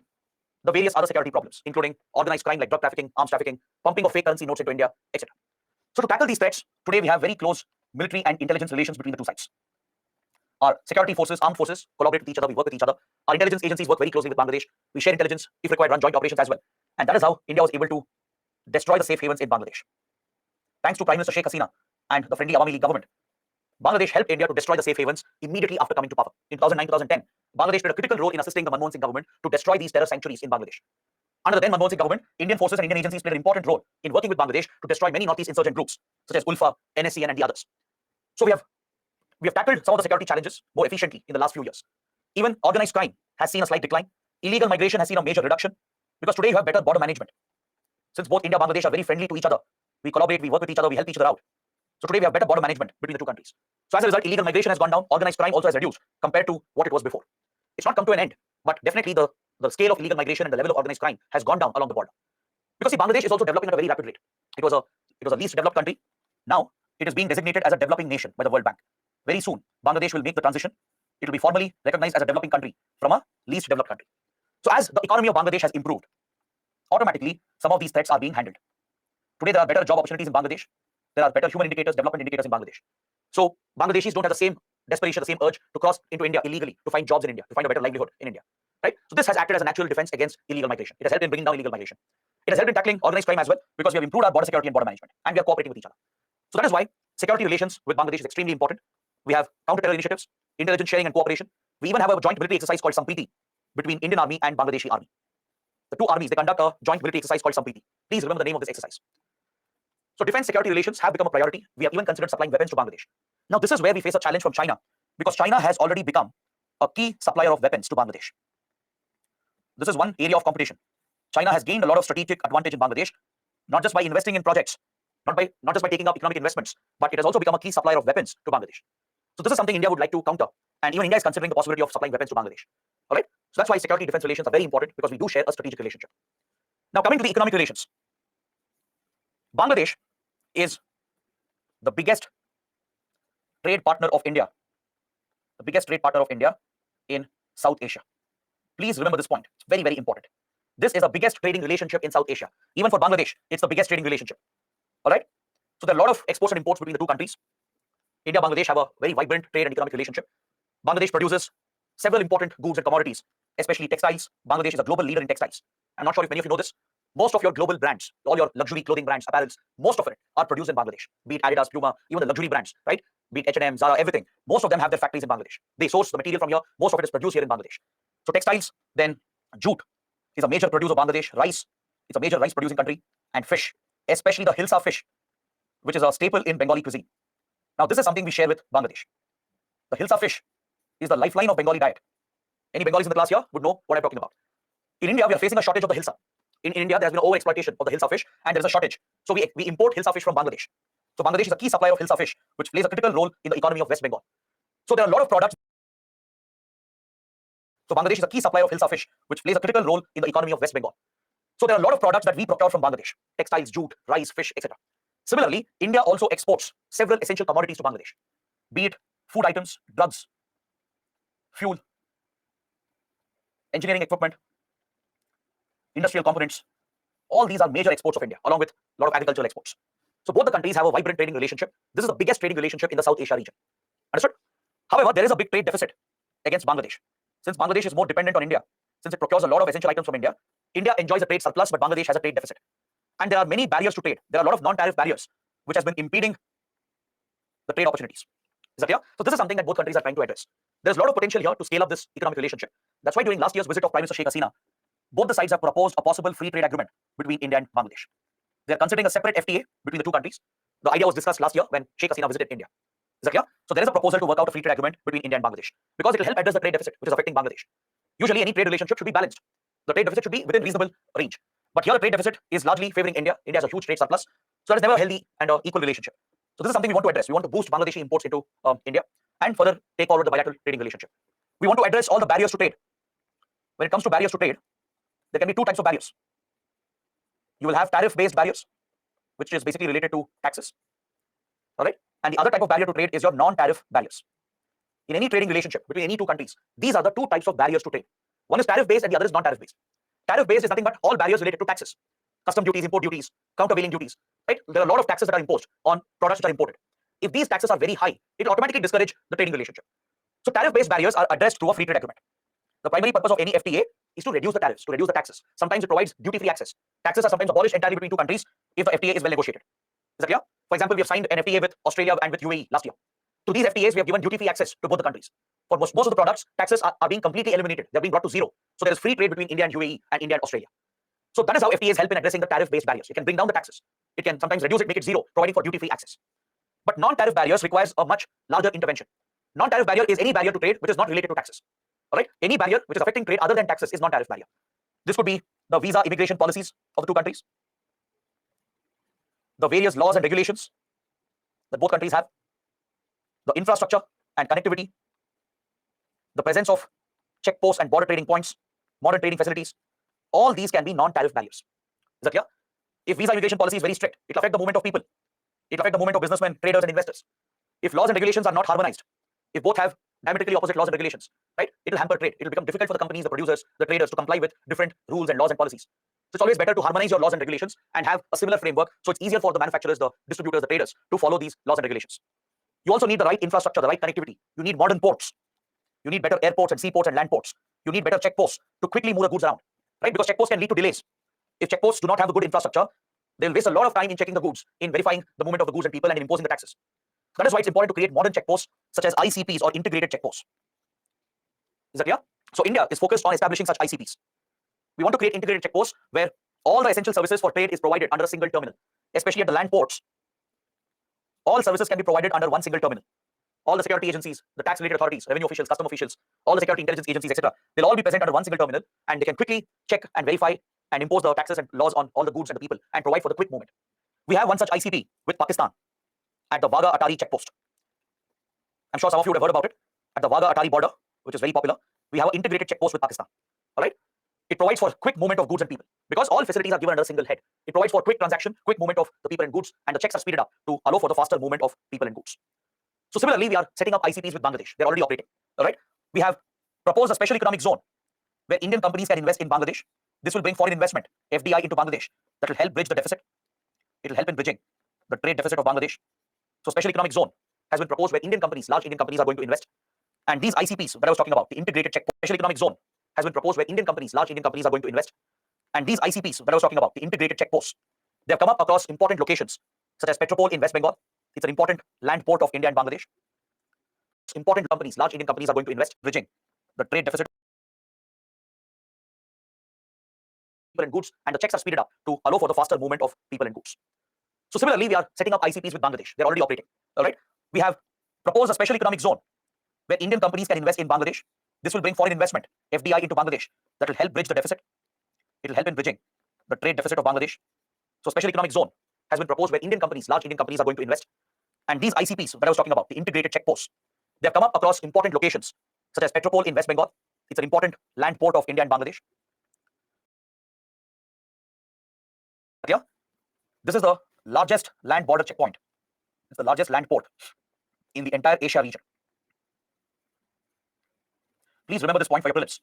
the various other security problems, including organized crime like drug trafficking, arms trafficking, pumping of fake currency notes into India, etc. So to tackle these threats, today we have very close military and intelligence relations between the two sides. Our security forces, armed forces, collaborate with each other, we work with each other. Our intelligence agencies work very closely with Bangladesh. We share intelligence, if required, run joint operations as well. And that is how India was able to destroy the safe havens in Bangladesh. Thanks to Prime Minister Sheikh Hasina and the friendly Awami League government, Bangladesh helped India to destroy the safe havens immediately after coming to power. In 2009-2010, Bangladesh played a critical role in assisting the Manmohan Singh government to destroy these terror sanctuaries in Bangladesh. Under the then Manmohan Singh government, Indian forces and Indian agencies played an important role in working with Bangladesh to destroy many Northeast insurgent groups, such as ULFA, NSCN, and the others. So we have tackled some of the security challenges more efficiently in the last few years. Even organized crime has seen a slight decline. Illegal migration has seen a major reduction because today you have better border management. Since both India and Bangladesh are very friendly to each other, we collaborate, we work with each other, we help each other out. So today we have better border management between the two countries. So as a result, illegal migration has gone down, organized crime also has reduced compared to what it was before. It's not come to an end, but definitely the scale of illegal migration and the level of organized crime has gone down along the border. Because see, Bangladesh is also developing at a very rapid rate. It was a least developed country. Now it is being designated as a developing nation by the World Bank. Very soon, Bangladesh will make the transition. It will be formally recognized as a developing country from a least developed country. So as the economy of Bangladesh has improved, automatically some of these threats are being handled. Today there are better job opportunities in Bangladesh. There are better human indicators, development indicators in Bangladesh. So Bangladeshis don't have the same desperation, the same urge to cross into India illegally, to find jobs in India, to find a better livelihood in India. Right? So this has acted as a natural defense against illegal migration. It has helped in bringing down illegal migration. It has helped in tackling organized crime as well, because we have improved our border security and border management, and we are cooperating with each other. So that is why security relations with Bangladesh is extremely important. We have counter-terror initiatives, intelligence sharing and cooperation. We even have a joint military exercise called Sampriti between Indian Army and Bangladeshi Army. The two armies, they conduct a joint military exercise called Sampriti. Please remember the name of this exercise. So defense security relations have become a priority. We have even considered supplying weapons to Bangladesh. Now this is where we face a challenge from China, because China has already become a key supplier of weapons to Bangladesh. This is one area of competition. China has gained a lot of strategic advantage in Bangladesh, not just by investing in projects, not just by taking up economic investments, but it has also become a key supplier of weapons to Bangladesh. So this is something India would like to counter, and even India is considering the possibility of supplying weapons to Bangladesh. All right. So that's why security defense relations are very important, because we do share a strategic relationship. Now coming to the economic relations, Bangladesh is the biggest trade partner of India, in South Asia. Please remember this point. It's very, very important. This is the biggest trading relationship in South Asia. Even for Bangladesh, it's the biggest trading relationship. All right. So there are a lot of exports and imports between the two countries. India and Bangladesh have a very vibrant trade and economic relationship. Bangladesh produces several important goods and commodities, especially textiles. Bangladesh is a global leader in textiles. I'm not sure if many of you know this. Most of your global brands, all your luxury clothing brands, apparels, most of it are produced in Bangladesh. Be it Adidas, Puma, even the luxury brands, right? Be it H&M, Zara, everything. Most of them have their factories in Bangladesh. They source the material from here. Most of it is produced here in Bangladesh. So textiles, then jute is a major producer of Bangladesh. Rice, it's a major rice producing country. And fish, especially the Hilsa fish, which is a staple in Bengali cuisine. Now this is something we share with Bangladesh. The Hilsa fish is the lifeline of Bengali diet. Any Bengalis in the class here would know what I'm talking about. In India, we are facing a shortage of the Hilsa. In India, there's been an overexploitation of the Hilsa fish, and there's a shortage. So we import Hilsa fish from Bangladesh. So Bangladesh is a key supplier of Hilsa fish, which plays a critical role in the economy of West Bengal. So there are a lot of products. So Bangladesh is a key supplier of Hilsa fish, which plays a critical role in the economy of West Bengal. So there are a lot of products that we procure from Bangladesh: textiles, jute, rice, fish, etc. Similarly, India also exports several essential commodities to Bangladesh, be it food items, drugs, fuel, engineering equipment, industrial components. All these are major exports of India, along with a lot of agricultural exports. So both the countries have a vibrant trading relationship. This is the biggest trading relationship in the South Asia region. Understood? However, there is a big trade deficit against Bangladesh. Since Bangladesh is more dependent on India, since it procures a lot of essential items from India, India enjoys a trade surplus, but Bangladesh has a trade deficit. And there are many barriers to trade. There are a lot of non-tariff barriers, which has been impeding the trade opportunities. Is that clear? So this is something that both countries are trying to address. There's a lot of potential here to scale up this economic relationship. That's why during last year's visit of Prime Minister Sheikh Hasina, both the sides have proposed a possible free trade agreement between India and Bangladesh. They're considering a separate FTA between the two countries. The idea was discussed last year when Sheikh Hasina visited India. Is that clear? So there is a proposal to work out a free trade agreement between India and Bangladesh, because it will help address the trade deficit which is affecting Bangladesh. Usually any trade relationship should be balanced. The trade deficit should be within reasonable range. But here the trade deficit is largely favoring India. India has a huge trade surplus. So that is never a healthy and equal relationship. So this is something we want to address. We want to boost Bangladeshi imports into India and further take forward the bilateral trading relationship. We want to address all the barriers to trade. When it comes to barriers to trade, there can be two types of barriers. You will have tariff-based barriers, which is basically related to taxes. All right. And the other type of barrier to trade is your non-tariff barriers. In any trading relationship between any two countries, these are the two types of barriers to trade. One is tariff-based and the other is non-tariff-based. Tariff-based is nothing but all barriers related to taxes, custom duties, import duties, countervailing duties, right? There are a lot of taxes that are imposed on products which are imported. If these taxes are very high, it will automatically discourage the trading relationship. So tariff-based barriers are addressed through a free trade agreement. The primary purpose of any FTA is to reduce the tariffs, to reduce the taxes. Sometimes it provides duty-free access. Taxes are sometimes abolished entirely between two countries if the FTA is well negotiated. Is that clear? For example, we have signed an FTA with Australia and with UAE last year. To these FTAs, we have given duty-free access to both the countries. For most of the products, taxes are being completely eliminated. They're being brought to zero. So there is free trade between India and UAE and India and Australia. So that is how FTAs help in addressing the tariff-based barriers. It can bring down the taxes. It can sometimes reduce it, make it zero, providing for duty-free access. But non-tariff barriers requires a much larger intervention. Non-tariff barrier is any barrier to trade which is not related to taxes. All right? Any barrier which is affecting trade other than taxes is non-tariff barrier. This could be the visa immigration policies of the two countries, the various laws and regulations that both countries have, the infrastructure and connectivity, the presence of checkposts and border trading points, modern trading facilities. All these can be non-tariff barriers. Is that clear? If visa immigration policy is very strict, it will affect the movement of people. It will affect the movement of businessmen, traders, and investors. If laws and regulations are not harmonized, if both have diametrically opposite laws and regulations, right, it will hamper trade. It will become difficult for the companies, the producers, the traders to comply with different rules and laws and policies. So it's always better to harmonize your laws and regulations and have a similar framework, so it's easier for the manufacturers, the distributors, the traders to follow these laws and regulations. You also need the right infrastructure, the right connectivity. You need modern ports. You need better airports and seaports and land ports. You need better checkposts to quickly move the goods around, right? Because checkposts can lead to delays. If checkposts do not have the good infrastructure, they'll waste a lot of time in checking the goods, in verifying the movement of the goods and people, and in imposing the taxes. That is why it's important to create modern checkposts such as ICPs or integrated checkposts. Is that clear? So India is focused on establishing such ICPs. We want to create integrated checkposts where all the essential services for trade is provided under a single terminal. especially at the land ports, all services can be provided under one single terminal. All the security agencies, the tax-related authorities, revenue officials, custom officials, all the security intelligence agencies, etc., they'll all be present under one single terminal, and they can quickly check and verify and impose the taxes and laws on all the goods and the people and provide for the quick movement. We have one such ICP with Pakistan at the Wagah Atari checkpost. I'm sure some of you would have heard about it. At the Wagah Atari border, which is very popular, we have an integrated checkpost with Pakistan. All right? It provides for quick movement of goods and people because all facilities are given under a single head. It provides for quick transaction, quick movement of the people and goods, and the checks are speeded up to allow for the faster movement of people and goods. So similarly, we are setting up ICPs with Bangladesh. They're already operating. All right. We have proposed a special economic zone where Indian companies can invest in Bangladesh. This will bring foreign investment, FDI, into Bangladesh. That will help bridge the deficit. It will help in bridging the trade deficit of Bangladesh. So special economic zone has been proposed where Indian companies, large Indian companies, are going to invest. And these ICPs that I was talking about, the integrated checkpoint, special economic zone has been proposed where Indian companies, large Indian companies, are going to invest. And these ICPs that I was talking about, the integrated checkposts, they have come up across important locations such as Petropol in West Bengal. It's an important land port of India and Bangladesh. Important companies, large Indian companies, are going to invest, bridging the trade deficit and goods, and the checks are speeded up to allow for the faster movement of people and goods. So similarly, we are setting up ICPs with Bangladesh. They're already operating. All right. We have proposed a special economic zone where Indian companies can invest in Bangladesh. This will bring foreign investment, FDI, into Bangladesh. That will help bridge the deficit. It will help in bridging the trade deficit of Bangladesh. So special economic zone has been proposed where Indian companies, large Indian companies, are going to invest. And these ICPs that I was talking about, the integrated checkposts, they have come up across important locations such as Petropol in West Bengal. It's an important land port of India and Bangladesh. Yeah, this is the largest land border checkpoint. It's the largest land port in the entire Asia region. Please remember this point for your prelims.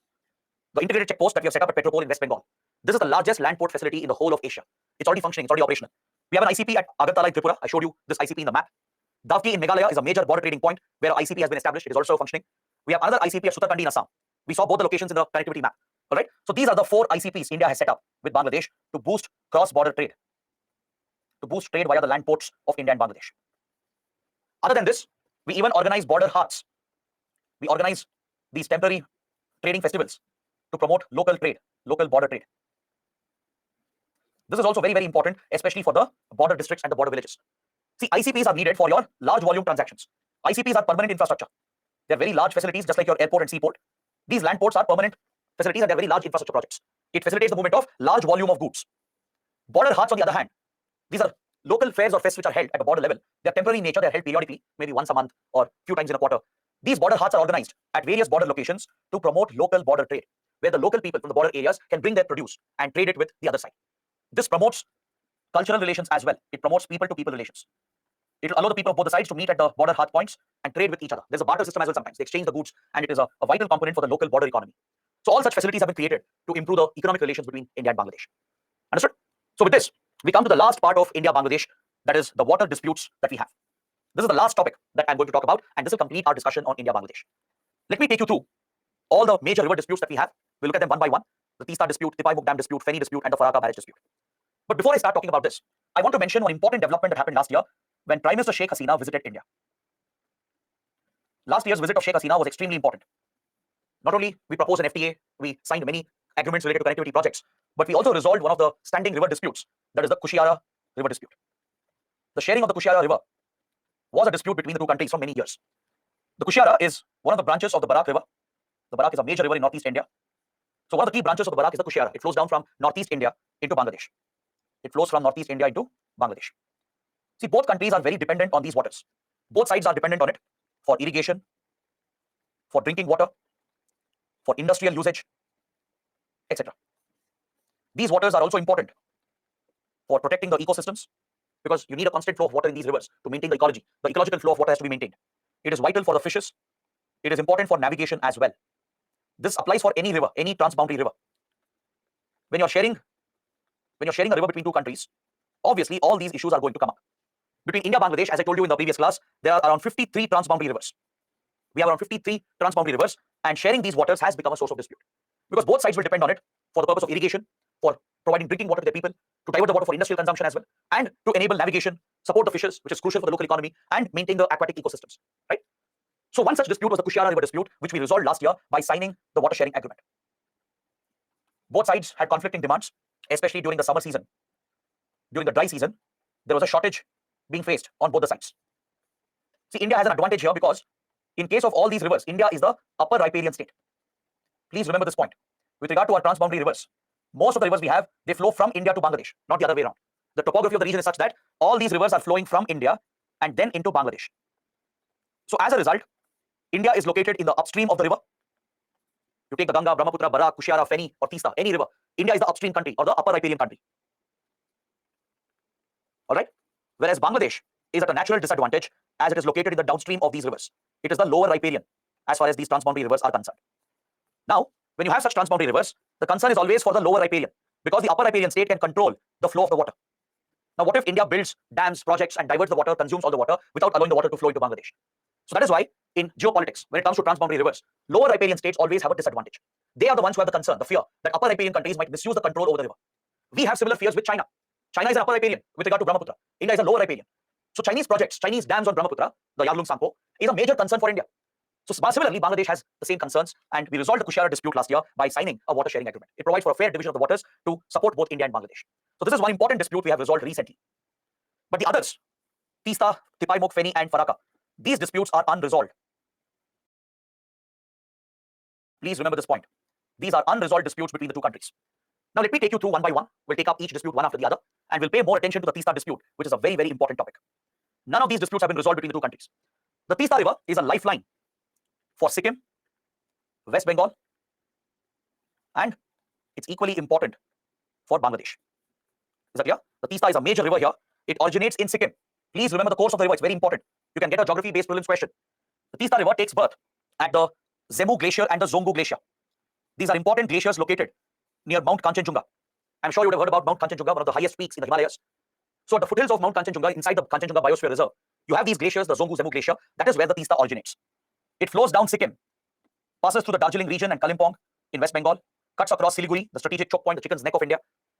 The integrated checkpost that we have set up at Petropol in West Bengal. This is the largest land port facility in the whole of Asia. It's already functioning. It's already operational. We have an ICP at Agartala in Tripura. I showed you this ICP in the map. Davki in Meghalaya is a major border trading point where ICP has been established. It is also functioning. We have another ICP at Sutarkandi in Assam. We saw both the locations in the connectivity map. All right. So these are the 4 ICPs India has set up with Bangladesh to boost cross-border trade, to boost trade via the land ports of India and Bangladesh. Other than this, we even organize border hearts. We organize these temporary trading festivals to promote local trade, local border trade. This is also very, very important, especially for the border districts and the border villages. See, ICPs are needed for your large volume transactions. ICPs are permanent infrastructure. They're very large facilities, just like your airport and seaport. These land ports are permanent facilities and they're very large infrastructure projects. It facilitates the movement of large volume of goods. Border hearts, on the other hand, these are local fairs or fests which are held at the border level. They're temporary in nature. They're held periodically, maybe once a month or few times in a quarter. These border hearts are organized at various border locations to promote local border trade, where the local people from the border areas can bring their produce and trade it with the other side. This promotes cultural relations as well. It promotes people-to-people relations. It will allow the people of both the sides to meet at the border hearth points and trade with each other. There's a barter system as well sometimes. They exchange the goods, and it is a vital component for the local border economy. So all such facilities have been created to improve the economic relations between India and Bangladesh. Understood? So with this, we come to the last part of India-Bangladesh, that is the water disputes that we have. This is the last topic that I'm going to talk about, and this will complete our discussion on India-Bangladesh. Let me take you through all the major river disputes that we have. We'll look at them one by one. The Teesta dispute, Tipai Muk Dam dispute, Feni dispute, and the Farakka barrage dispute. But before I start talking about this, I want to mention one important development that happened last year when Prime Minister Sheikh Hasina visited India. Last year's visit of Sheikh Hasina was extremely important. Not only we proposed an FTA, we signed many agreements related to connectivity projects, but we also resolved one of the standing river disputes, that is the Kushiara River dispute. The sharing of the Kushiara River was a dispute between the two countries for many years. The Kushiara is one of the branches of the Barak River. The Barak is a major river in northeast India. So one of the key branches of the Barak is the Kushiara. It flows down from northeast India into Bangladesh. It flows from northeast India into Bangladesh. See, both countries are very dependent on these waters. Both sides are dependent on it for irrigation, for drinking water, for industrial usage, etc. These waters are also important for protecting the ecosystems because you need a constant flow of water in these rivers to maintain the ecology. The ecological flow of water has to be maintained. It is vital for the fishes. It is important for navigation as well. This applies for any river, any transboundary river. When you're sharing a river between two countries, obviously all these issues are going to come up. Between India and Bangladesh, as I told you in the previous class, there are around 53 transboundary rivers. We have around 53 transboundary rivers, and sharing these waters has become a source of dispute because both sides will depend on it for the purpose of irrigation, for providing drinking water to their people, to divert the water for industrial consumption as well, and to enable navigation, support the fishes, which is crucial for the local economy, and maintain the aquatic ecosystems, right? So one such dispute was the Kushiara River dispute, which we resolved last year by signing the water sharing agreement. Both sides had conflicting demands, especially during the summer season. During the dry season, there was a shortage being faced on both the sides. See, India has an advantage here because in case of all these rivers, India is the upper riparian state. Please remember this point. With regard to our transboundary rivers, most of the rivers we have, they flow from India to Bangladesh, not the other way around. The topography of the region is such that all these rivers are flowing from India and then into Bangladesh. So as a result, India is located in the upstream of the river. You take the Ganga, Brahmaputra, Barak, Kushiara, Feni, or Teesta, any river. India is the upstream country or the upper riparian country. All right? Whereas Bangladesh is at a natural disadvantage as it is located in the downstream of these rivers. It is the lower riparian as far as these transboundary rivers are concerned. Now, when you have such transboundary rivers, the concern is always for the lower riparian because the upper riparian state can control the flow of the water. Now, what if India builds dams, projects, and diverts the water, consumes all the water without allowing the water to flow into Bangladesh? So that is why in geopolitics, when it comes to transboundary rivers, lower riparian states always have a disadvantage. They are the ones who have the concern, the fear that upper riparian countries might misuse the control over the river. We have similar fears with China. China is an upper riparian with regard to Brahmaputra. India is a lower riparian. So Chinese projects, Chinese dams on Brahmaputra, the Yarlung Tsangpo, is a major concern for India. So similarly, Bangladesh has the same concerns, and we resolved the Kushiara dispute last year by signing a water sharing agreement. It provides for a fair division of the waters to support both India and Bangladesh. So this is one important dispute we have resolved recently. But the others, Teesta, Tipaimok, Feni, and Faraka, these disputes are unresolved. Please remember this point. These are unresolved disputes between the two countries. Now let me take you through one by one. We'll take up each dispute one after the other, and we'll pay more attention to the Teesta dispute, which is a very, very important topic. None of these disputes have been resolved between the two countries. The Teesta River is a lifeline for Sikkim, West Bengal, and it's equally important for Bangladesh. Is that clear? The Teesta is a major river here. It originates in Sikkim. Please remember the course of the river. It's very important. You can get a geography-based prelims question. The Teesta River takes birth at the Zemu Glacier and the Zongu Glacier. These are important glaciers located near Mount Kanchenjunga. I'm sure you would have heard about Mount Kanchenjunga, one of the highest peaks in the Himalayas. So at the foothills of Mount Kanchenjunga, inside the Kanchenjunga Biosphere Reserve, you have these glaciers, the Zongu Zemu Glacier. That is where the Teesta originates. It flows down Sikkim, passes through the Darjeeling region and Kalimpong in West Bengal, cuts across Siliguri, the strategic choke point, the chicken's neck of India,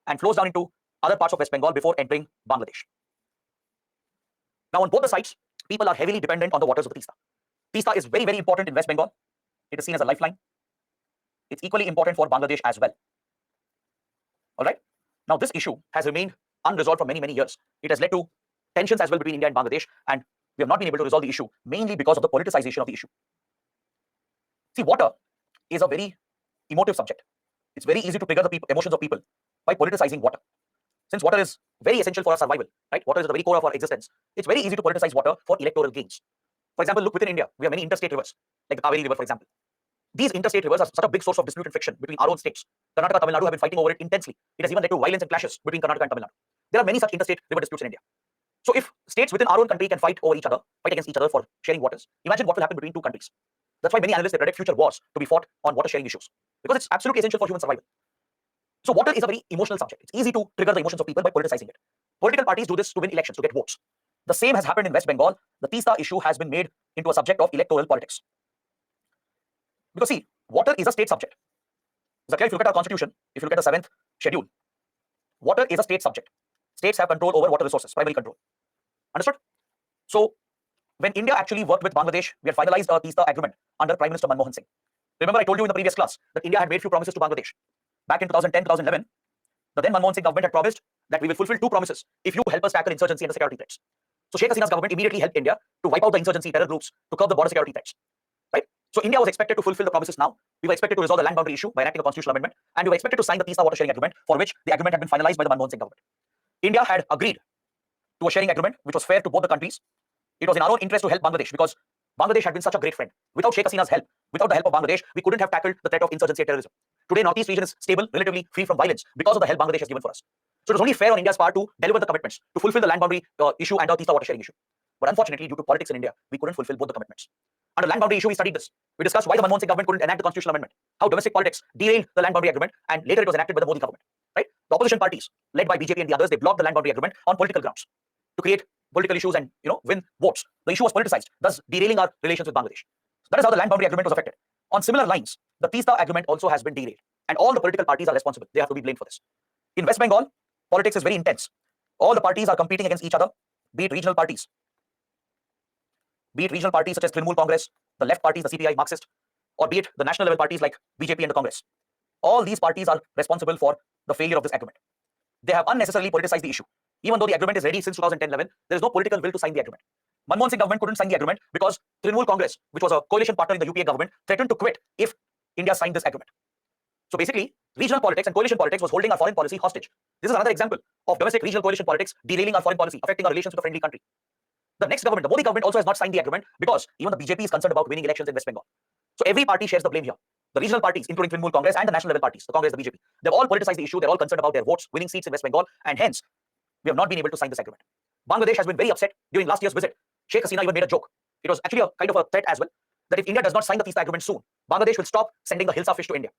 and flows down into other parts of West Bengal before entering Bangladesh. Now on both the sides, people are heavily dependent on the waters of the Teesta. Teesta is very, very important in West Bengal. It is seen as a lifeline. It's equally important for Bangladesh as well. All right. Now this issue has remained unresolved for many, many years. It has led to tensions as well between India and Bangladesh, and we have not been able to resolve the issue mainly because of the politicization of the issue. See, water is a very emotive subject. It's very easy to trigger the emotions of people by politicizing water. Since water is very essential for our survival, right? Water is at the very core of our existence. It's very easy to politicize water for electoral gains. For example, look within India. We have many interstate rivers, like the Kaveri River, for example. These interstate rivers are such a big source of dispute and friction between our own states. Karnataka, Tamil Nadu have been fighting over it intensely. It has even led to violence and clashes between Karnataka and Tamil Nadu. There are many such interstate river disputes in India. So if states within our own country can fight over each other, fight against each other for sharing waters, imagine what will happen between two countries. That's why many analysts predict future wars to be fought on water sharing issues, because it's absolutely essential for human survival. So water is a very emotional subject. It's easy to trigger the emotions of people by politicizing it. Political parties do this to win elections, to get votes. The same has happened in West Bengal. The Teesta issue has been made into a subject of electoral politics. Because see, water is a state subject. If you look at our constitution, if you look at the 7th schedule, water is a state subject. States have control over water resources, primary control. Understood? So when India actually worked with Bangladesh, we had finalized a Teesta agreement under Prime Minister Manmohan Singh. Remember, I told you in the previous class that India had made few promises to Bangladesh. Back in 2010, 2011, the then Manmohan Singh government had promised that we will fulfill 2 promises if you help us tackle insurgency and the security threats. So Sheikh Hasina's government immediately helped India to wipe out the insurgency terror groups, to curb the border security threats. Right? So India was expected to fulfill the promises now. We were expected to resolve the land boundary issue by enacting a constitutional amendment, and we were expected to sign the Teesta water sharing agreement, for which the agreement had been finalized by the Manmohan Singh government. India had agreed to a sharing agreement which was fair to both the countries. It was in our own interest to help Bangladesh because Bangladesh had been such a great friend. Without Sheikh Hasina's help, without the help of Bangladesh, we couldn't have tackled the threat of insurgency and terrorism. Today, Northeast region is stable, relatively free from violence because of the help Bangladesh has given for us. So it was only fair on India's part to deliver the commitments, to fulfill the land boundary issue and the Teesta water sharing issue. But unfortunately, due to politics in India, we couldn't fulfill both the commitments. Under land boundary issue, we studied this. We discussed why the Manmohan Singh government couldn't enact the constitutional amendment, how domestic politics derailed the land boundary agreement, and later it was enacted by the Modi government. Right? The opposition parties, led by BJP and the others, they blocked the land boundary agreement on political grounds to create political issues and win votes. The issue was politicized, thus derailing our relations with Bangladesh. So that is how the land boundary agreement was affected. On similar lines, the Teesta agreement also has been derailed, and all the political parties are responsible. They have to be blamed for this. In West Bengal, politics is very intense. All the parties are competing against each other, be it regional parties such as Trinamool Congress, the left parties, the CPI, Marxist, or be it the national level parties like BJP and the Congress. All these parties are responsible for the failure of this agreement. They have unnecessarily politicized the issue. Even though the agreement is ready since 2010-11, there is no political will to sign the agreement. Manmohan Singh government couldn't sign the agreement because Trinamool Congress, which was a coalition partner in the UPA government, threatened to quit if India signed this agreement. So basically, regional politics and coalition politics was holding our foreign policy hostage. This is another example of domestic regional coalition politics derailing our foreign policy, affecting our relations with a friendly country. The next government, the Modi government, also has not signed the agreement because even the BJP is concerned about winning elections in West Bengal. So every party shares the blame here. The regional parties, including Trinamool Congress and the national level parties, the Congress, the BJP, they've all politicized the issue. They're all concerned about their votes, winning seats in West Bengal, and hence we have not been able to sign this agreement. Bangladesh has been very upset during last year's visit. Sheikh Hasina even made a joke. It was actually a kind of a threat as well, that if India does not sign the TISA agreement soon, Bangladesh will stop sending the Hilsa fish to India.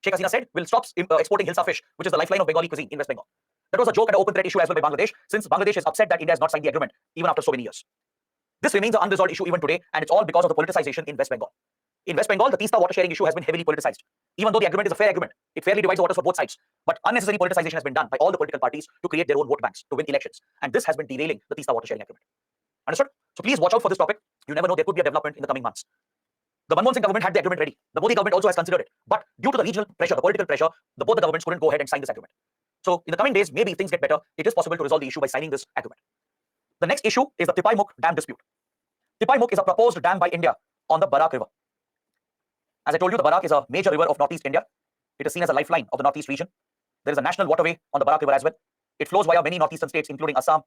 Sheikh Hasina said, we'll stop exporting Hilsa fish, which is the lifeline of Bengali cuisine in West Bengal. That was a joke and an open threat issue as well by Bangladesh, since Bangladesh is upset that India has not signed the agreement, even after so many years. This remains an unresolved issue even today, and it's all because of the politicization in West Bengal. In West Bengal, the TISA water sharing issue has been heavily politicized. Even though the agreement is a fair agreement, it fairly divides the waters for both sides. But unnecessary politicization has been done by all the political parties to create their own vote banks to win elections. And this has been derailing the TISA water sharing agreement. Understood? So please watch out for this topic. You never know, there could be a development in the coming months. The Manmohan Singh government had the agreement ready. The Modi government also has considered it. But due to the regional pressure, the political pressure, both the governments couldn't go ahead and sign this agreement. So in the coming days, maybe if things get better, it is possible to resolve the issue by signing this agreement. The next issue is the Tipaimukh Dam dispute. Tipaimukh is a proposed dam by India on the Barak River. As I told you, the Barak is a major river of northeast India. It is seen as a lifeline of the northeast region. There is a national waterway on the Barak River as well. It flows via many northeastern states, including Assam,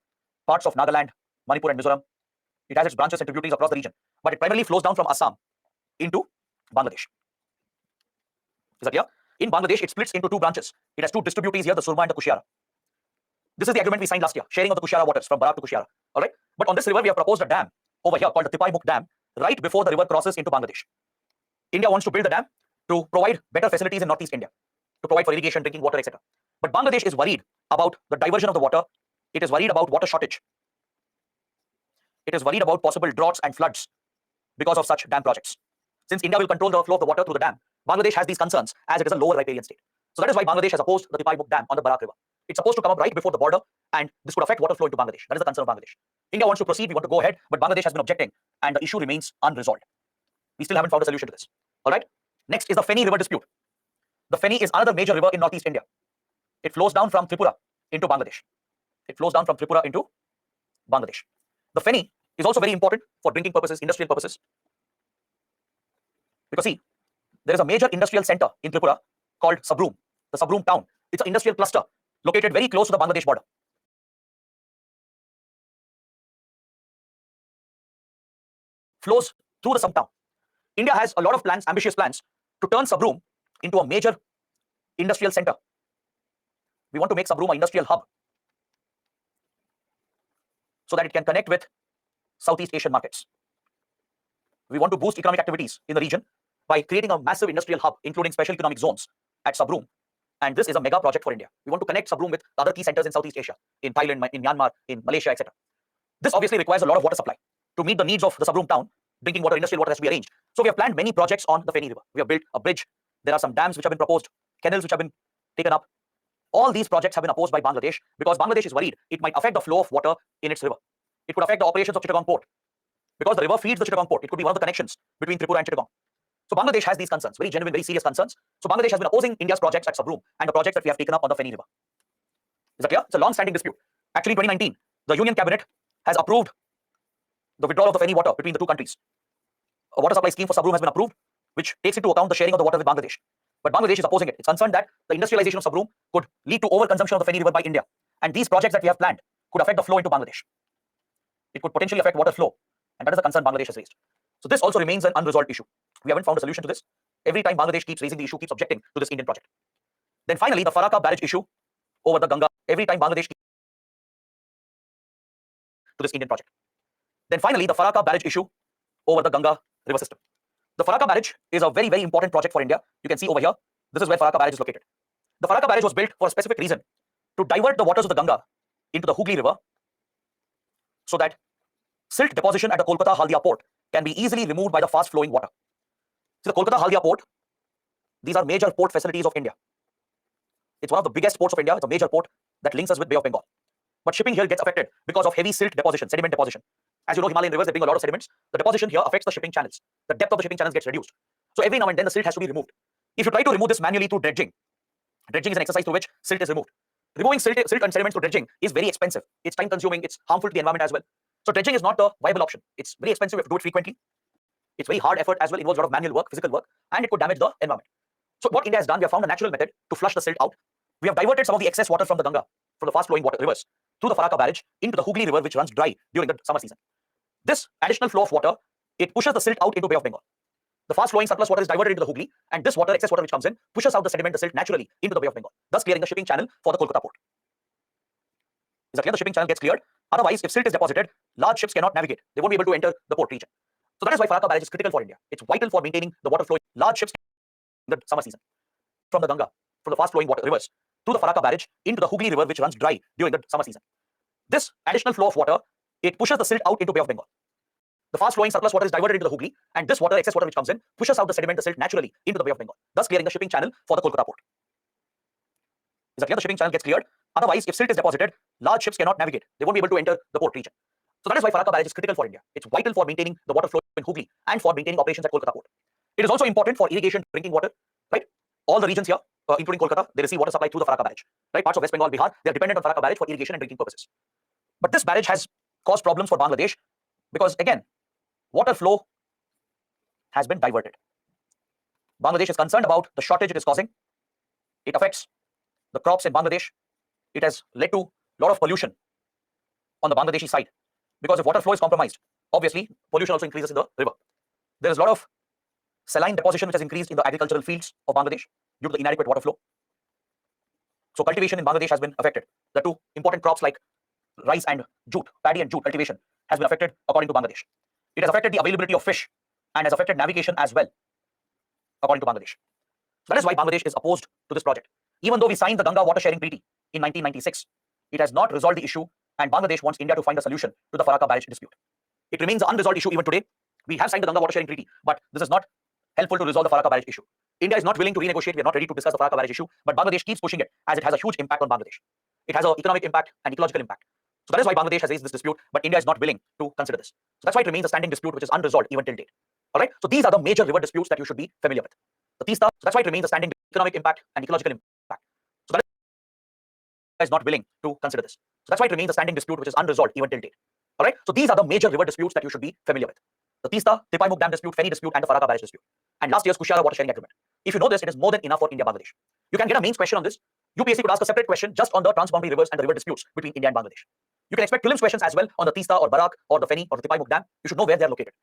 parts of Nagaland, Manipur, and Mizoram. It has its branches and tributaries across the region, but it primarily flows down from Assam into Bangladesh. Is that clear? In Bangladesh, it splits into two branches. It has two distributaries here, the Surma and the Kushiara. This is the agreement we signed last year, sharing of the Kushiara waters from Barak to Kushiara. All right. But on this river, we have proposed a dam over here called the Tipaimukh Dam, right before the river crosses into Bangladesh. India wants to build the dam to provide better facilities in northeast India, to provide for irrigation, drinking water, etc. But Bangladesh is worried about the diversion of the water. It is worried about water shortage. It is worried about possible droughts and floods because of such dam projects. Since India will control the flow of the water through the dam, Bangladesh has these concerns as it is a lower riparian state. So that is why Bangladesh has opposed the Tipaimukh Dam on the Barak River. It's supposed to come up right before the border, and this could affect water flow into Bangladesh. That is the concern of Bangladesh. India wants to proceed, we want to go ahead, but Bangladesh has been objecting, and the issue remains unresolved. We still haven't found a solution to this. All right. Next is the Feni River dispute. The Feni is another major river in northeast India. It flows down from Tripura into Bangladesh. It flows down from Tripura into Bangladesh. The Feni is also very important for drinking purposes, industrial purposes. Because see, there is a major industrial center in Tripura called Sabroom, the Sabroom town. It's an industrial cluster located very close to the Bangladesh border. Flows through the Sabroom town. India has a lot of plans, ambitious plans, to turn Sabroom into a major industrial center. We want to make Sabroom an industrial hub so that it can connect with Southeast Asian markets. We want to boost economic activities in the region by creating a massive industrial hub, including special economic zones at Sabroom. And this is a mega project for India. We want to connect Sabroom with other key centers in Southeast Asia, in Thailand, in Myanmar, in Malaysia, etc. This obviously requires a lot of water supply. To meet the needs of the Sabroom town, drinking water, industrial water has to be arranged. So we have planned many projects on the Feni River. We have built a bridge. There are some dams which have been proposed, canals which have been taken up. All these projects have been opposed by Bangladesh because Bangladesh is worried it might affect the flow of water in its river. It could affect the operations of Chittagong port because the river feeds the Chittagong port. It could be one of the connections between Tripura and Chittagong. So Bangladesh has these concerns, very genuine, very serious concerns. So Bangladesh has been opposing India's projects at Sabroom and the projects that we have taken up on the Feni River. Is that clear? It's a long-standing dispute. Actually, in 2019, the Union Cabinet has approved the withdrawal of the Feni water between the two countries. A water supply scheme for Sabroom has been approved, which takes into account the sharing of the water with Bangladesh. But Bangladesh is opposing it. It's concerned that the industrialization of Sabroom could lead to overconsumption of the Feni River by India. And these projects that we have planned could affect the flow into Bangladesh. It could potentially affect water flow. And that is a concern Bangladesh has raised. So this also remains an unresolved issue. We haven't found a solution to this. Every time Bangladesh keeps raising the issue, keeps objecting to this Indian project. Then finally, the Farakka barrage issue over the Ganga. Every time Bangladesh keeps to this Indian project. Then finally, the Farakka barrage issue over the Ganga river system. The Farakka barrage is a very, very important project for India. You can see over here, this is where Farakka barrage is located. The Farakka barrage was built for a specific reason, to divert the waters of the Ganga into the Hooghly River so that silt deposition at the Kolkata Haldia port can be easily removed by the fast flowing water. So the Kolkata Haldia port, these are major port facilities of India. It's one of the biggest ports of India. It's a major port that links us with Bay of Bengal. But shipping here gets affected because of heavy silt deposition, sediment deposition. As you know, Himalayan rivers, they bring a lot of sediments. The deposition here affects the shipping channels. The depth of the shipping channels gets reduced. So every now and then the silt has to be removed. If you try to remove this manually through dredging, dredging is an exercise through which silt is removed. removing silt and sediments through dredging is very expensive. It's time consuming. It's harmful to the environment as well. So dredging is not a viable option. It's very expensive. We have to do it frequently. It's very hard effort as well. Involves a lot of manual work, physical work, and it could damage the environment. So what India has done, we have found a natural method to flush the silt out. We have diverted some of the excess water from the Ganga, from the fast-flowing water rivers, through the Farakka barrage into the Hooghly River, which runs dry during the summer season. This additional flow of water, it pushes the silt out into Bay of Bengal. The fast-flowing surplus water is diverted into the Hooghly, and this water, excess water which comes in, pushes out the sediment, the silt naturally into the Bay of Bengal, thus clearing the shipping channel for the Kolkata port. Is that clear? The shipping channel gets cleared. Otherwise, if silt is deposited, large ships cannot navigate. They won't be able to enter the port region. So that is why Farakka barrage is critical for India. It's vital for maintaining the water flow. Large ships in the summer season from the Ganga, from the fast-flowing water rivers, to the Farakka barrage into the Hooghly River, which runs dry during the summer season. This additional flow of water, it pushes the silt out into Bay of Bengal. The fast-flowing surplus water is diverted into the Hooghly, and this water, excess water which comes in, pushes out the sediment, the silt naturally into the Bay of Bengal, thus clearing the shipping channel for the Kolkata port. Is that clear? The shipping channel gets cleared. Otherwise, if silt is deposited, large ships cannot navigate. They won't be able to enter the port region. So that is why Farakka barrage is critical for India. It's vital for maintaining the water flow in Hooghly and for maintaining operations at Kolkata port. It is also important for irrigation, drinking water, right? All the regions here, including Kolkata, they receive water supply through the Farakka barrage, right? Parts of West Bengal, Bihar, they are dependent on Farakka barrage for irrigation and drinking purposes. But this barrage has caused problems for Bangladesh because, again, water flow has been diverted. Bangladesh is concerned about the shortage it is causing. It affects the crops in Bangladesh. It has led to a lot of pollution on the Bangladeshi side because if water flow is compromised, obviously pollution also increases in the river. There is a lot of saline deposition which has increased in the agricultural fields of Bangladesh due to the inadequate water flow. So cultivation in Bangladesh has been affected. The two important crops like rice and jute, paddy and jute cultivation has been affected according to Bangladesh. It has affected the availability of fish and has affected navigation as well, according to Bangladesh. So that is why Bangladesh is opposed to this project. Even though we signed the Ganga Water Sharing Treaty in 1996, it has not resolved the issue, and Bangladesh wants India to find a solution to the Farakka barrage dispute. It remains an unresolved issue even today. We have signed the Ganga Water Sharing Treaty, but this is not helpful to resolve the Farakka barrage issue. India is not willing to renegotiate. We are not ready to discuss the Farakka barrage issue, but Bangladesh keeps pushing it as it has a huge impact on Bangladesh. It has an economic impact and ecological impact. So that is why Bangladesh has raised this dispute, but India is not willing to consider this. So that's why it remains a standing dispute which is unresolved even till date. All right. So these are the major river disputes that you should be familiar with. The Teesta, so that's why it remains a standing economic impact and ecological impact. So that is not willing to consider this. So that's why it remains a standing dispute which is unresolved even till date. All right. So these are the major river disputes that you should be familiar with. The Teesta, Tipaimukh Dam dispute, Feni dispute, and the Farakka barrage dispute. And last year's Kushiara water sharing agreement. If you know this, it is more than enough for India Bangladesh. You can get a mains question on this. UPSC could ask a separate question just on the transboundary rivers and the river disputes between India and Bangladesh. You can expect prelims questions as well on the Teesta or Barak or the Feni or the Tipaimukh Dam. You should know where they are located.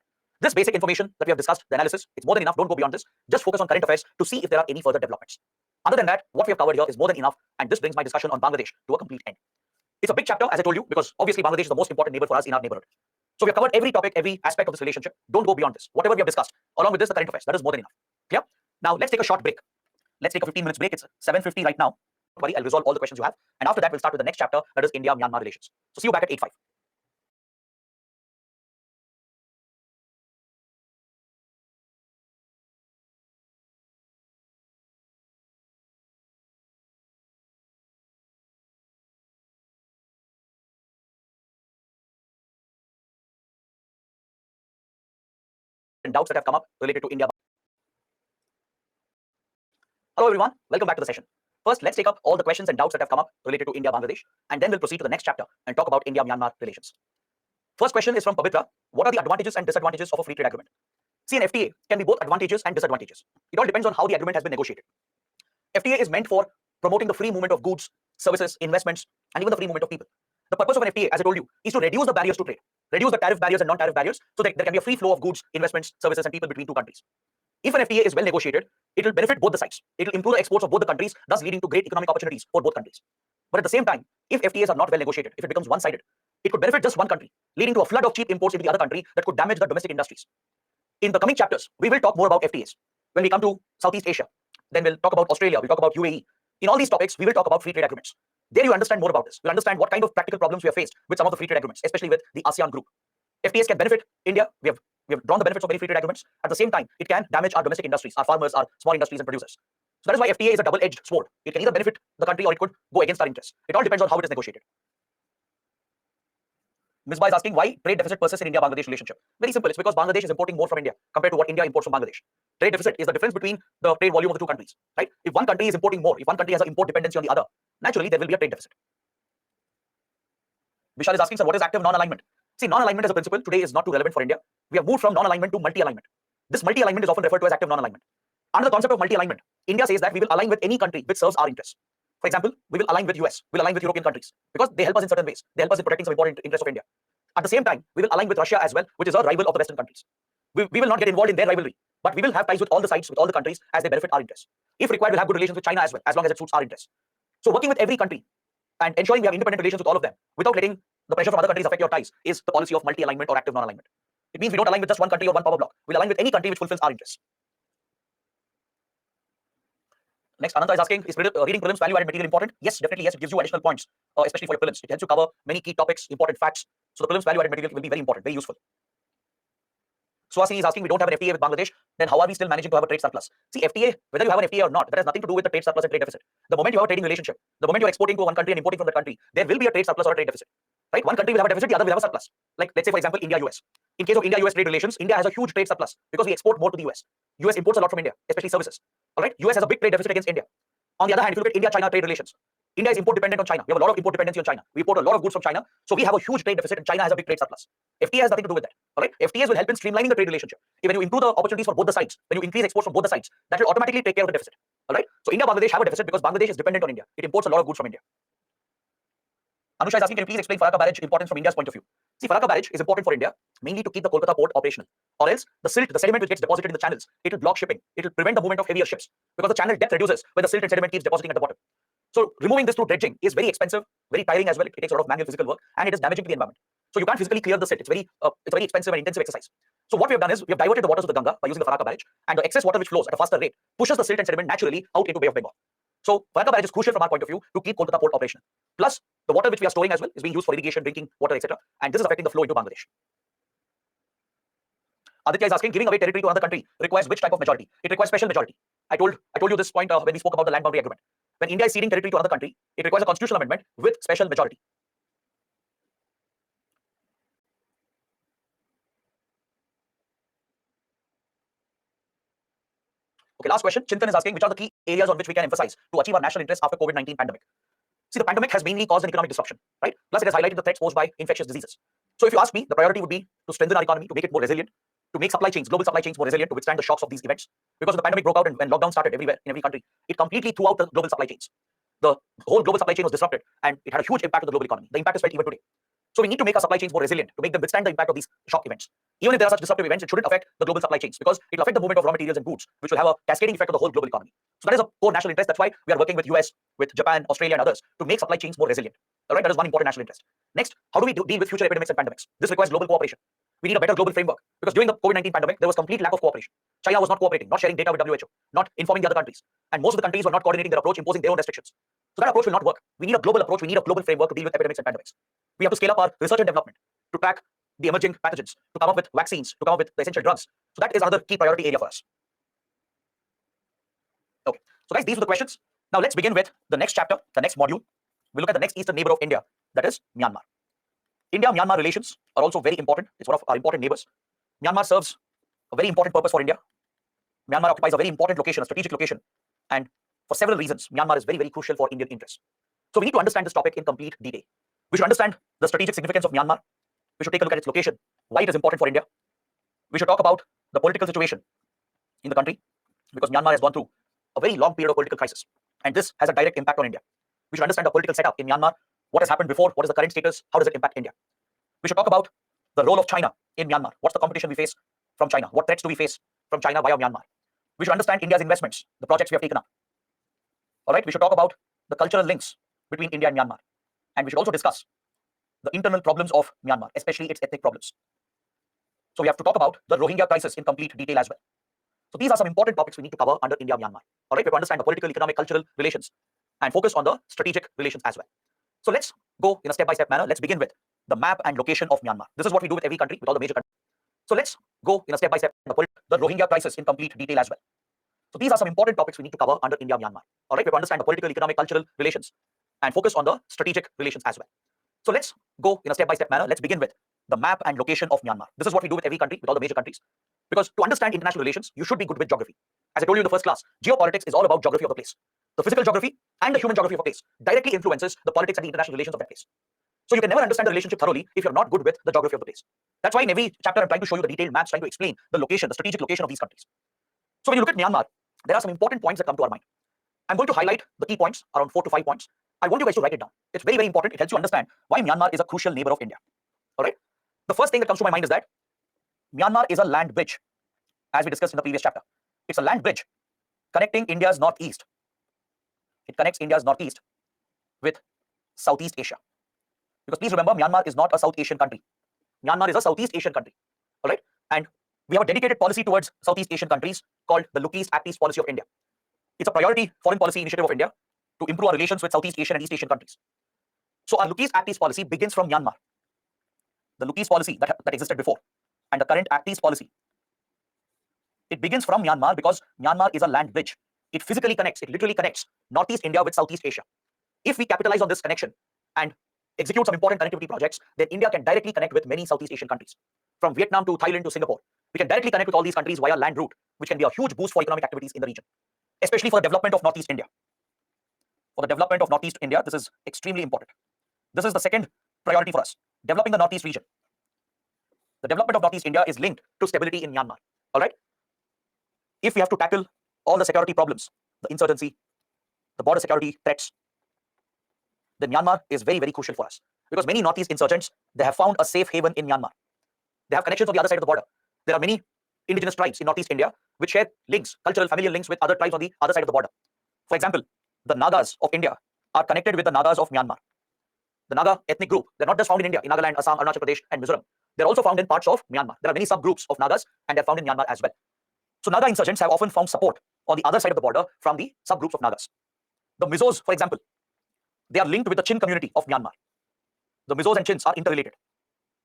This basic information that we have discussed, the analysis, it's more than enough. Don't go beyond this. Just focus on current affairs to see if there are any further developments. Other than that, what we have covered here is more than enough, and this brings my discussion on Bangladesh to a complete end. It's a big chapter, as I told you, because obviously Bangladesh is the most important neighbor for us in our neighborhood. So we have covered every topic, every aspect of this relationship. Don't go beyond this. Whatever we have discussed, along with this, the current affairs, that is more than enough. Clear? Now let's take a short break. Let's take a 15 minutes break. It's 7:50 right now. Don't worry, I'll resolve all the questions you have, and after that, we'll start with the next chapter, that is India-Myanmar relations. So see you back at 8:05. And doubts that have come up related to India. Hello everyone, welcome back to the session. First, let's take up all the questions and doubts that have come up related to India-Bangladesh, and then we'll proceed to the next chapter and talk about India-Myanmar relations. First question is from Pavitra. What are the advantages and disadvantages of a free trade agreement? See, an FTA can be both advantageous and disadvantageous. It all depends on how the agreement has been negotiated. FTA is meant for promoting the free movement of goods, services, investments, and even the free movement of people. The purpose of an FTA, as I told you, is to reduce the barriers to trade, reduce the tariff barriers and non-tariff barriers, so that there can be a free flow of goods, investments, services, and people between two countries. If an FTA is well negotiated, it will benefit both the sides. It will improve the exports of both the countries, thus leading to great economic opportunities for both countries. But at the same time, if FTAs are not well negotiated, if it becomes one-sided, it could benefit just one country, leading to a flood of cheap imports into the other country that could damage the domestic industries. In the coming chapters, we will talk more about FTAs. When we come to Southeast Asia, then we'll talk about Australia, we'll talk about UAE. In all these topics, we will talk about free trade agreements. There you understand more about this. You'll understand what kind of practical problems we have faced with some of the free trade agreements, especially with the ASEAN group. FTAs can benefit India. We have drawn the benefits of many free trade agreements. At the same time, it can damage our domestic industries, our farmers, our small industries and producers. So that is why FTA is a double-edged sword. It can either benefit the country or it could go against our interests. It all depends on how it is negotiated. Misbah is asking why trade deficit persists in India-Bangladesh relationship. Very simple. It's because Bangladesh is importing more from India compared to what India imports from Bangladesh. Trade deficit is the difference between the trade volume of the two countries, right? If one country is importing more, if one country has an import dependency on the other, naturally there will be a trade deficit. Vishal is asking, sir, what is active non-alignment? See, non-alignment as a principle today is not too relevant for India. We have moved from non-alignment to multi-alignment. This multi-alignment is often referred to as active non-alignment. Under the concept of multi-alignment, India says that we will align with any country which serves our interests. For example, we will align with US, we'll align with European countries because they help us in certain ways. They help us in protecting some important interests of India. At the same time, we will align with Russia as well, which is a rival of the Western countries. We will not get involved in their rivalry, but we will have ties with all the sides, with all the countries as they benefit our interests. If required, we'll have good relations with China as well, as long as it suits our interests. So working with every country and ensuring we have independent relations with all of them without letting the pressure from other countries affect your ties is the policy of multi-alignment or active non-alignment. It means we don't align with just one country or one power bloc. We'll align with any country which fulfills our interests. Next, Ananta is asking, is reading prelims value-added material important? Yes, definitely yes. It gives you additional points, especially for your prelims. It helps you cover many key topics, important facts. So the prelims value-added material will be very important, very useful. Swasini is asking, we don't have an FTA with Bangladesh, then how are we still managing to have a trade surplus? See, FTA, whether you have an FTA or not, that has nothing to do with the trade surplus and trade deficit. The moment you have a trading relationship, the moment you're exporting to one country and importing from that country, there will be a trade surplus or a trade deficit. Right? One country will have a deficit, the other will have a surplus. Like, let's say, for example, India-US. In case of India-US trade relations, India has a huge trade surplus because we export more to the US. US imports a lot from India, especially services. All right? US has a big trade deficit against India. On the other hand, if you look at India-China trade relations, India is import dependent on China. We have a lot of import dependency on China. We import a lot of goods from China. So we have a huge trade deficit and China has a big trade surplus. FTA has nothing to do with that. All right? FTAs will help in streamlining the trade relationship. When you improve the opportunities for both the sides, when you increase exports from both the sides, that will automatically take care of the deficit. All right? So India-Bangladesh have a deficit because Bangladesh is dependent on India. It imports a lot of goods from India. Anusha is asking, can you please explain Farakka barrage importance from India's point of view? See, Farakka barrage is important for India, mainly to keep the Kolkata port operational. Or else, the silt, the sediment which gets deposited in the channels, it will block shipping. It will prevent the movement of heavier ships because the channel depth reduces when the silt and sediment keeps depositing at the bottom. So removing this through dredging is very expensive, very tiring as well. It takes a lot of manual physical work and it is damaging to the environment. So you can't physically clear the silt. It's very expensive and intensive exercise. So what we have done is we have diverted the waters of the Ganga by using the Farakka barrage, and the excess water which flows at a faster rate pushes the silt and sediment naturally out into Bay of Bengal. So Farakka barrage is crucial from our point of view to keep Kolkata port operational. Plus, the water which we are storing as well is being used for irrigation, drinking water, etc. And this is affecting the flow into Bangladesh. Aditya is asking, giving away territory to another country requires which type of majority? It requires special majority. I told you this point when we spoke about the land boundary agreement. When India is ceding territory to another country, it requires a constitutional amendment with special majority. Okay, last question. Chintan is asking, which are the key areas on which we can emphasize to achieve our national interests after COVID-19 pandemic? See, the pandemic has mainly caused an economic disruption, right? Plus, it has highlighted the threats posed by infectious diseases. So if you ask me, the priority would be to strengthen our economy, to make it more resilient, to make supply chains, global supply chains more resilient to withstand the shocks of these events. Because the pandemic broke out and when lockdown started everywhere, in every country, it completely threw out the global supply chains. The whole global supply chain was disrupted and it had a huge impact on the global economy. The impact is felt even today. So we need to make our supply chains more resilient to make them withstand the impact of these shock events. Even if there are such disruptive events, it shouldn't affect the global supply chains because it will affect the movement of raw materials and goods, which will have a cascading effect on the whole global economy. So that is a core national interest. That's why we are working with US, with Japan, Australia, and others to make supply chains more resilient. All right, that is one important national interest. Next, how do we deal with future epidemics and pandemics? This requires global cooperation. We need a better global framework because during the COVID-19 pandemic, there was complete lack of cooperation. China was not cooperating, not sharing data with WHO, not informing the other countries. And most of the countries were not coordinating their approach, imposing their own restrictions. So that approach will not work. We need a global approach. We need a global framework to deal with epidemics and pandemics. We have to scale up our research and development to track the emerging pathogens, to come up with vaccines, to come up with the essential drugs. So that is another key priority area for us. Okay. So guys, these were the questions. Now let's begin with the next chapter, the next module. We'll look at the next eastern neighbor of India, that is Myanmar. India-Myanmar relations are also very important. It's one of our important neighbors. Myanmar serves a very important purpose for India. Myanmar occupies a very important location, a strategic location. And for several reasons, Myanmar is very, very crucial for Indian interests. So we need to understand this topic in complete detail. We should understand the strategic significance of Myanmar. We should take a look at its location, why it is important for India. We should talk about the political situation in the country because Myanmar has gone through a very long period of political crisis. And this has a direct impact on India. We should understand the political setup in Myanmar, what has happened before, what is the current status, how does it impact India. We should talk about the role of China in Myanmar. What's the competition we face from China? What threats do we face from China via Myanmar? We should understand India's investments, the projects we have taken up. All right, we should talk about the cultural links between India and Myanmar. And we should also discuss the internal problems of Myanmar, especially its ethnic problems. So we have to talk about the Rohingya crisis in complete detail as well. So these are some important topics we need to cover under India-Myanmar. All right, we have to understand the political, economic, cultural relations and focus on the strategic relations as well. So let's go in a step-by-step manner. Let's begin with the map and location of Myanmar. This is what we do with every country, with all the major countries. So let's go in a step-by-step, the Rohingya crisis in complete detail as well. So these are some important topics we need to cover under India-Myanmar. All right, we have to understand the political, economic, cultural relations and focus on the strategic relations as well. So let's go in a step-by-step manner. Let's begin with the map and location of Myanmar. This is what we do with every country, with all the major countries. Because to understand international relations, you should be good with geography. As I told you in the first class, geopolitics is all about geography of the place. The physical geography and the human geography of a place directly influences the politics and the international relations of that place. So you can never understand the relationship thoroughly if you're not good with the geography of the place. That's why in every chapter I'm trying to show you the detailed maps, trying to explain the location, the strategic location of these countries. So when you look at Myanmar, there are some important points that come to our mind. I'm going to highlight the key points, around 4 to 5 points. I want you guys to write it down. It's very, very important. It helps you understand why Myanmar is a crucial neighbor of India. All right. The first thing that comes to my mind is that Myanmar is a land bridge, as we discussed in the previous chapter. It's a land bridge connecting India's northeast. It connects India's northeast with Southeast Asia. Because please remember, Myanmar is not a South Asian country. Myanmar is a Southeast Asian country. All right. And we have a dedicated policy towards Southeast Asian countries called the Look East, Act East policy of India. It's a priority foreign policy initiative of India to improve our relations with Southeast Asian and East Asian countries. So our Look East, Act East policy begins from Myanmar. The Look East policy that existed before and the current Act East policy. It begins from Myanmar because Myanmar is a land bridge. It physically connects, it literally connects Northeast India with Southeast Asia. If we capitalize on this connection and execute some important connectivity projects, then India can directly connect with many Southeast Asian countries. From Vietnam to Thailand to Singapore, we can directly connect with all these countries via land route, which can be a huge boost for economic activities in the region, especially for the development of Northeast India. For the development of Northeast India, this is extremely important. This is the second priority for us, developing the Northeast region. The development of Northeast India is linked to stability in Myanmar. All right. If we have to tackle all the security problems, the insurgency, the border security threats, then Myanmar is very, very crucial for us. Because many Northeast insurgents, they have found a safe haven in Myanmar. They have connections on the other side of the border. There are many indigenous tribes in Northeast India which share links, cultural, familial links with other tribes on the other side of the border. For example, the Nagas of India are connected with the Nagas of Myanmar. The Naga ethnic group, they're not just found in India, in Nagaland, Assam, Arunachal Pradesh, and Mizoram. They're also found in parts of Myanmar. There are many subgroups of Nagas, and they're found in Myanmar as well. So Naga insurgents have often found support on the other side of the border from the subgroups of Nagas. The Mizos, for example, they are linked with the Chin community of Myanmar. The Mizos and Chins are interrelated.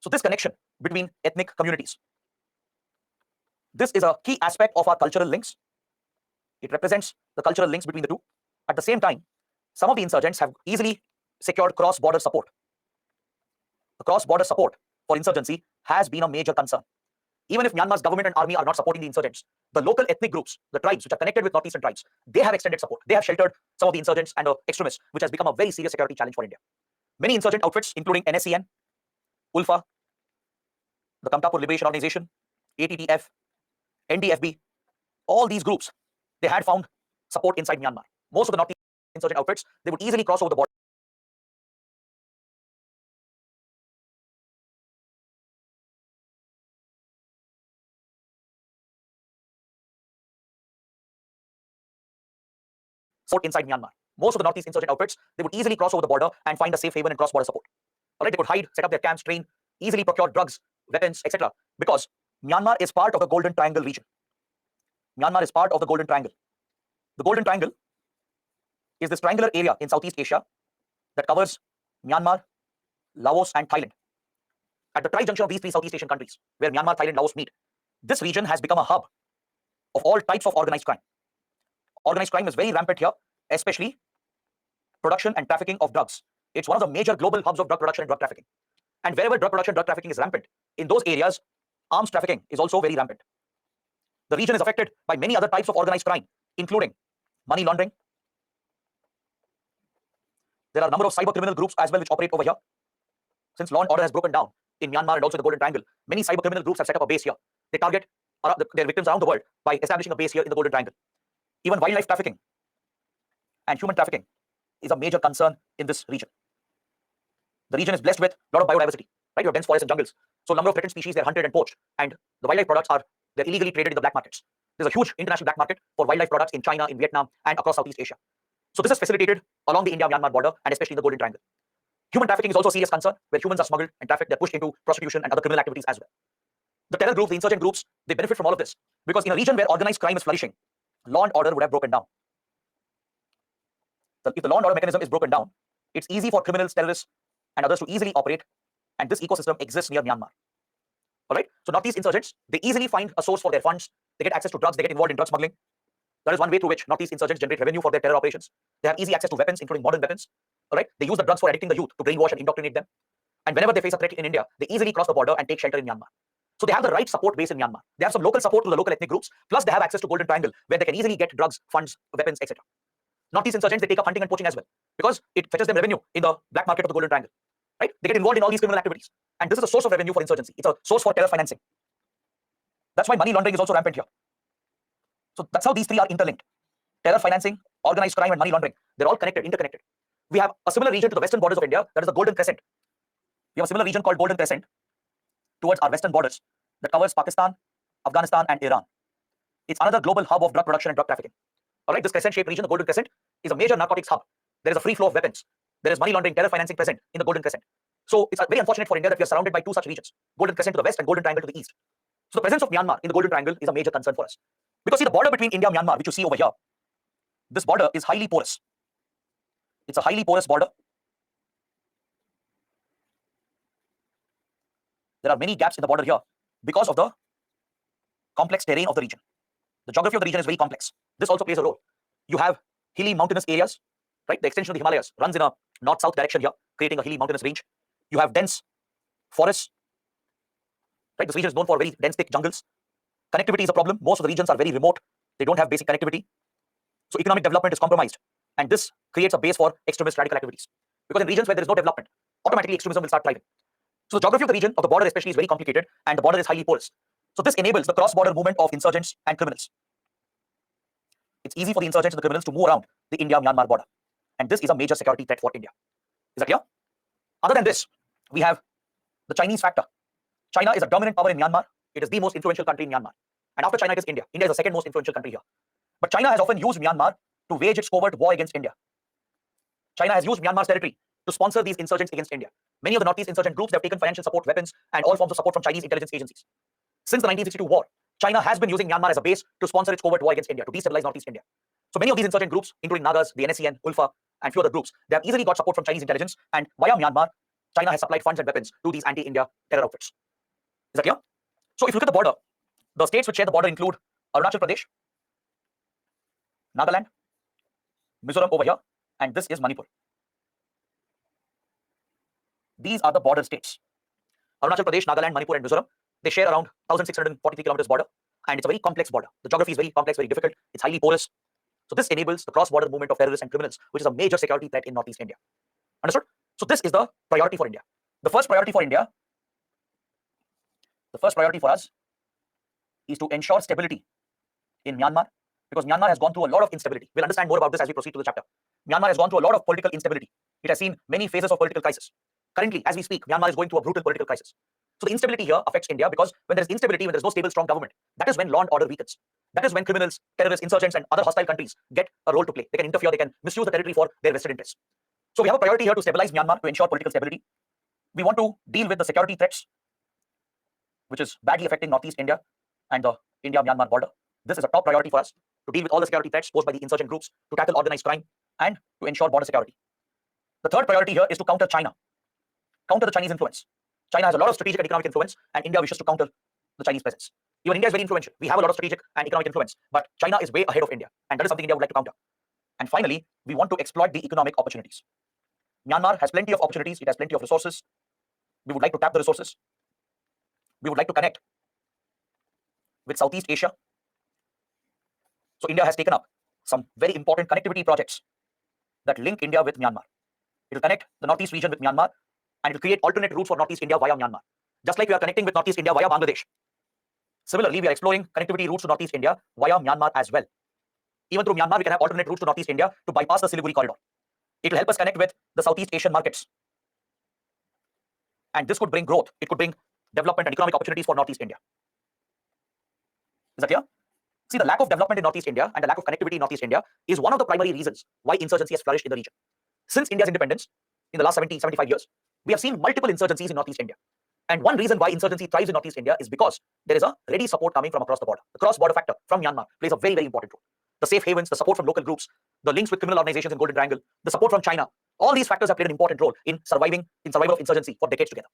So this connection between ethnic communities, this is a key aspect of our cultural links. It represents the cultural links between the two. At the same time, some of the insurgents have easily secured cross-border support. The cross-border support for insurgency has been a major concern. Even if Myanmar's government and army are not supporting the insurgents, the local ethnic groups, the tribes which are connected with Northeastern tribes, they have extended support. They have sheltered some of the insurgents and extremists, which has become a very serious security challenge for India. Many insurgent outfits, including NSCN, ULFA, the Kamtapur Liberation Organization, ATTF, NDFB, all these groups, they had found support inside Myanmar. Most of the Northeast insurgent outfits, they would easily cross over the border. Support inside Myanmar. Most of the Northeast insurgent outfits, they would easily cross over the border and find a safe haven and cross-border support. All right, they could hide, set up their camps, train, easily procure drugs, weapons, etc. Because Myanmar is part of the Golden Triangle region. Myanmar is part of the Golden Triangle. The Golden Triangle is this triangular area in Southeast Asia that covers Myanmar, Laos, and Thailand. At the tri-junction of these three Southeast Asian countries, where Myanmar, Thailand, Laos meet, this region has become a hub of all types of organized crime. Organized crime is very rampant here, especially production and trafficking of drugs. It's one of the major global hubs of drug production and drug trafficking. And wherever drug production, drug trafficking is rampant, in those areas, arms trafficking is also very rampant. The region is affected by many other types of organized crime, including money laundering. There are a number of cyber criminal groups as well which operate over here. Since law and order has broken down in Myanmar and also the Golden Triangle, many cyber criminal groups have set up a base here. They target their victims around the world by establishing a base here in the Golden Triangle. Even wildlife trafficking and human trafficking is a major concern in this region. The region is blessed with a lot of biodiversity, right? You have dense forests and jungles. So a number of threatened species, they're hunted and poached, and the wildlife products they're illegally traded in the black markets. There's a huge international black market for wildlife products in China, in Vietnam, and across Southeast Asia. So this is facilitated along the India-Myanmar border and especially in the Golden Triangle. Human trafficking is also a serious concern where humans are smuggled and trafficked, they're pushed into prostitution and other criminal activities as well. The terror groups, the insurgent groups, they benefit from all of this because in a region where organized crime is flourishing, law and order would have broken down. If the law and order mechanism is broken down, it's easy for criminals, terrorists, and others to easily operate, and this ecosystem exists near Myanmar. All right. So Northeast insurgents, they easily find a source for their funds. They get access to drugs. They get involved in drug smuggling. That is one way through which Northeast insurgents generate revenue for their terror operations. They have easy access to weapons, including modern weapons. All right. They use the drugs for addicting the youth to brainwash and indoctrinate them. And whenever they face a threat in India, they easily cross the border and take shelter in Myanmar. So they have the right support base in Myanmar. They have some local support to the local ethnic groups. Plus, they have access to Golden Triangle, where they can easily get drugs, funds, weapons, etc. Northeast insurgents, they take up hunting and poaching as well because it fetches them revenue in the black market of the Golden Triangle, right? They get involved in all these criminal activities. And this is a source of revenue for insurgency. It's a source for terror financing. That's why money laundering is also rampant here. So that's how these three are interlinked. Terror financing, organized crime, and money laundering. They're all connected, interconnected. We have a similar region to the western borders of India, that is the Golden Crescent. We have a similar region called Golden Crescent towards our western borders that covers Pakistan, Afghanistan, and Iran. It's another global hub of drug production and drug trafficking. All right, this crescent-shaped region, the Golden Crescent, is a major narcotics hub. There is a free flow of weapons. There is money laundering, terror financing present in the Golden Crescent. So it's very unfortunate for India that we are surrounded by two such regions, Golden Crescent to the west and Golden Triangle to the east. So the presence of Myanmar in the Golden Triangle is a major concern for us. Because see, the border between India and Myanmar, which you see over here, this border is highly porous. It's a highly porous border. There are many gaps in the border here because of the complex terrain of the region. The geography of the region is very complex. This also plays a role. You have hilly mountainous areas, right? The extension of the Himalayas runs in a north-south direction here, creating a hilly mountainous range. You have dense forests, right? This region is known for very dense, thick jungles. Connectivity is a problem. Most of the regions are very remote. They don't have basic connectivity. So economic development is compromised. And this creates a base for extremist radical activities. Because in regions where there is no development, automatically extremism will start thriving. So the geography of the region, of the border especially, is very complicated, and the border is highly porous. So this enables the cross-border movement of insurgents and criminals. It's easy for the insurgents and the criminals to move around the India-Myanmar border. And this is a major security threat for India. Is that clear? Other than this, we have the Chinese factor. China is a dominant power in Myanmar. It is the most influential country in Myanmar. And after China, it is India. India is the second most influential country here. But China has often used Myanmar to wage its covert war against India. China has used Myanmar's territory to sponsor these insurgents against India. Many of the Northeast insurgent groups have taken financial support, weapons, and all forms of support from Chinese intelligence agencies. Since the 1962 war, China has been using Myanmar as a base to sponsor its covert war against India, to destabilize Northeast India. So many of these insurgent groups, including Nagas, the NSCN, ULFA, and few other groups, they have easily got support from Chinese intelligence, and via Myanmar, China has supplied funds and weapons to these anti-India terror outfits. Is that clear? So if you look at the border, the states which share the border include Arunachal Pradesh, Nagaland, Mizoram over here, and this is Manipur. These are the border states. Arunachal Pradesh, Nagaland, Manipur, and Mizoram, they share around 1,643 kilometers border, and it's a very complex border. The geography is very complex, very difficult. It's highly porous. So this enables the cross-border movement of terrorists and criminals, which is a major security threat in Northeast India. Understood? So this is the priority for India. The first priority for India, the first priority for us is to ensure stability in Myanmar, because Myanmar has gone through a lot of instability. We'll understand more about this as we proceed to the chapter. Myanmar has gone through a lot of political instability. It has seen many phases of political crisis. Currently, as we speak, Myanmar is going through a brutal political crisis. So the instability here affects India because when there is instability, when there is no stable, strong government, that is when law and order weakens. That is when criminals, terrorists, insurgents, and other hostile countries get a role to play. They can interfere, they can misuse the territory for their vested interests. So we have a priority here to stabilize Myanmar, to ensure political stability. We want to deal with the security threats, which is badly affecting Northeast India and the India-Myanmar border. This is a top priority for us, to deal with all the security threats posed by the insurgent groups, to tackle organized crime, and to ensure border security. The third priority here is to counter China, counter the Chinese influence. China has a lot of strategic and economic influence, and India wishes to counter the Chinese presence. Even India is very influential. We have a lot of strategic and economic influence, but China is way ahead of India, and that is something India would like to counter. And finally, we want to exploit the economic opportunities. Myanmar has plenty of opportunities. It has plenty of resources. We would like to tap the resources. We would like to connect with Southeast Asia. So India has taken up some very important connectivity projects that link India with Myanmar. It will connect the Northeast region with Myanmar, and it will create alternate routes for Northeast India via Myanmar. Just like we are connecting with Northeast India via Bangladesh. Similarly, we are exploring connectivity routes to Northeast India via Myanmar as well. Even through Myanmar, we can have alternate routes to Northeast India to bypass the Siliguri corridor. It will help us connect with the Southeast Asian markets. And this could bring growth. It could bring development and economic opportunities for Northeast India. Is that clear? See, the lack of development in Northeast India and the lack of connectivity in Northeast India is one of the primary reasons why insurgency has flourished in the region. Since India's independence, in the last 75 years, we have seen multiple insurgencies in Northeast India. And one reason why insurgency thrives in Northeast India is because there is a ready support coming from across the border. The cross-border factor from Myanmar plays a very, very important role. The safe havens, the support from local groups, the links with criminal organizations in Golden Triangle, the support from China, all these factors have played an important role in survival of insurgency for decades together.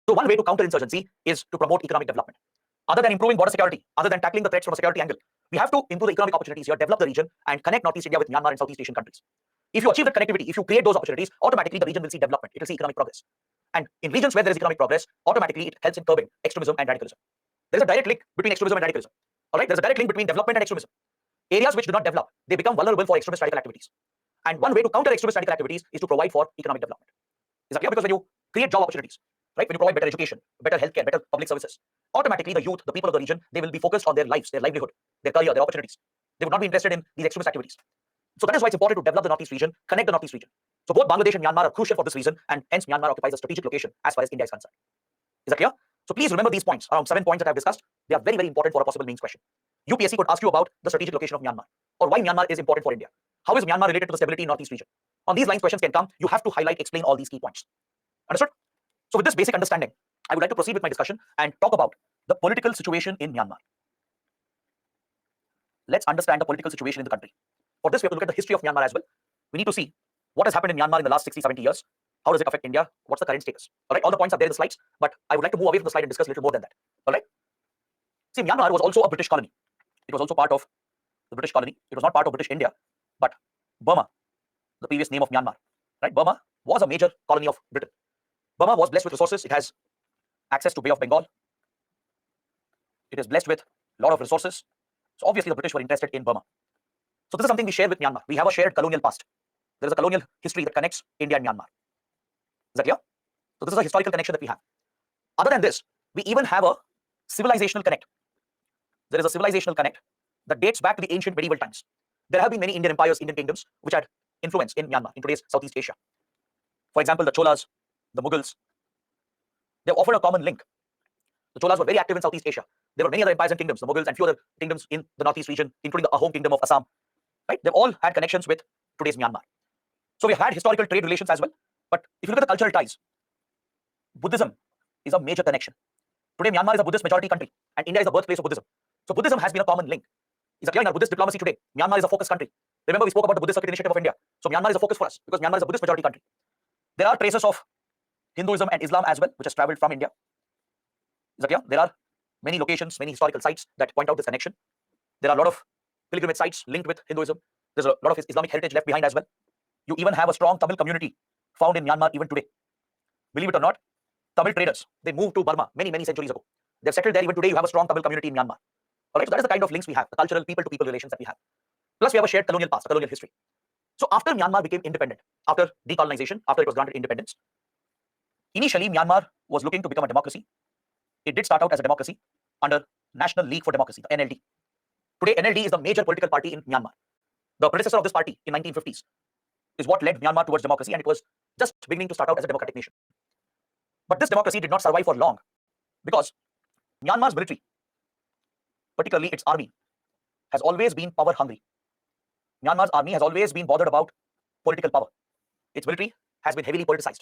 So one way to counter insurgency is to promote economic development. Other than improving border security, other than tackling the threats from a security angle, we have to improve the economic opportunities here, develop the region, and connect Northeast India with Myanmar and Southeast Asian countries. If you achieve that connectivity, if you create those opportunities, automatically the region will see development. It will see economic progress. And in regions where there is economic progress, automatically it helps in curbing extremism and radicalism. There is a direct link between extremism and radicalism. All right, there's a direct link between development and extremism. Areas which do not develop, they become vulnerable for extremist radical activities. And one way to counter extremist radical activities is to provide for economic development. Is that clear? Because when you create job opportunities, right, when you provide better education, better healthcare, better public services, automatically the youth, the people of the region, they will be focused on their lives, their livelihood, their career, their opportunities. They would not be interested in these extremist activities. So that is why it's important to develop the Northeast region, connect the Northeast region. So both Bangladesh and Myanmar are crucial for this reason, and hence Myanmar occupies a strategic location as far as India is concerned. Is that clear? So please remember these points, around 7 points that I've discussed. They are very, very important for a possible mains question. UPSC could ask you about the strategic location of Myanmar, or why Myanmar is important for India. How is Myanmar related to the stability in Northeast region? On these lines, questions can come. You have to highlight, explain all these key points. Understood? So with this basic understanding, I would like to proceed with my discussion and talk about the political situation in Myanmar. Let's understand the political situation in the country. For this, we have to look at the history of Myanmar as well. We need to see what has happened in Myanmar in the last 60, 70 years. How does it affect India? What's the current status? All right, all the points are there in the slides, but I would like to move away from the slide and discuss a little more than that. All right. See, Myanmar was also a British colony. It was also part of the British colony. It was not part of British India, but Burma, the previous name of Myanmar. Right? Burma was a major colony of Britain. Burma was blessed with resources. It has access to Bay of Bengal. It is blessed with a lot of resources. So obviously the British were interested in Burma. So this is something we share with Myanmar. We have a shared colonial past. There is a colonial history that connects India and Myanmar. Is that clear? So this is a historical connection that we have. Other than this, we even have a civilizational connect. There is a civilizational connect that dates back to the ancient medieval times. There have been many Indian empires, Indian kingdoms, which had influence in Myanmar, in today's Southeast Asia. For example, the Cholas, the Mughals, they offered a common link. The Cholas were very active in Southeast Asia. There were many other empires and kingdoms, the Mughals and few other kingdoms in the Northeast region, including the Ahom kingdom of Assam. Right? They've all had connections with today's Myanmar. So we've had historical trade relations as well. But if you look at the cultural ties, Buddhism is a major connection. Today, Myanmar is a Buddhist majority country, and India is the birthplace of Buddhism. So Buddhism has been a common link. Is that clear? In our Buddhist diplomacy today, Myanmar is a focus country. Remember, we spoke about the Buddhist Circuit Initiative of India. So Myanmar is a focus for us because Myanmar is a Buddhist majority country. There are traces of Hinduism and Islam as well, which has traveled from India. Is that clear? There are many locations, many historical sites that point out this connection. There are a lot of pilgrimage sites linked with Hinduism. There's a lot of Islamic heritage left behind as well. You even have a strong Tamil community found in Myanmar even today. Believe it or not, Tamil traders, they moved to Burma many, many centuries ago. They've settled there. Even today, you have a strong Tamil community in Myanmar. All right, so that is the kind of links we have, the cultural people-to-people relations that we have. Plus, we have a shared colonial past, a colonial history. So after Myanmar became independent, after decolonization, after it was granted independence, initially Myanmar was looking to become a democracy. It did start out as a democracy under National League for Democracy, the NLD. Today, NLD is the major political party in Myanmar. The predecessor of this party in 1950s is what led Myanmar towards democracy, and it was just beginning to start out as a democratic nation. But this democracy did not survive for long because Myanmar's military, particularly its army, has always been power hungry. Myanmar's army has always been bothered about political power. Its military has been heavily politicized.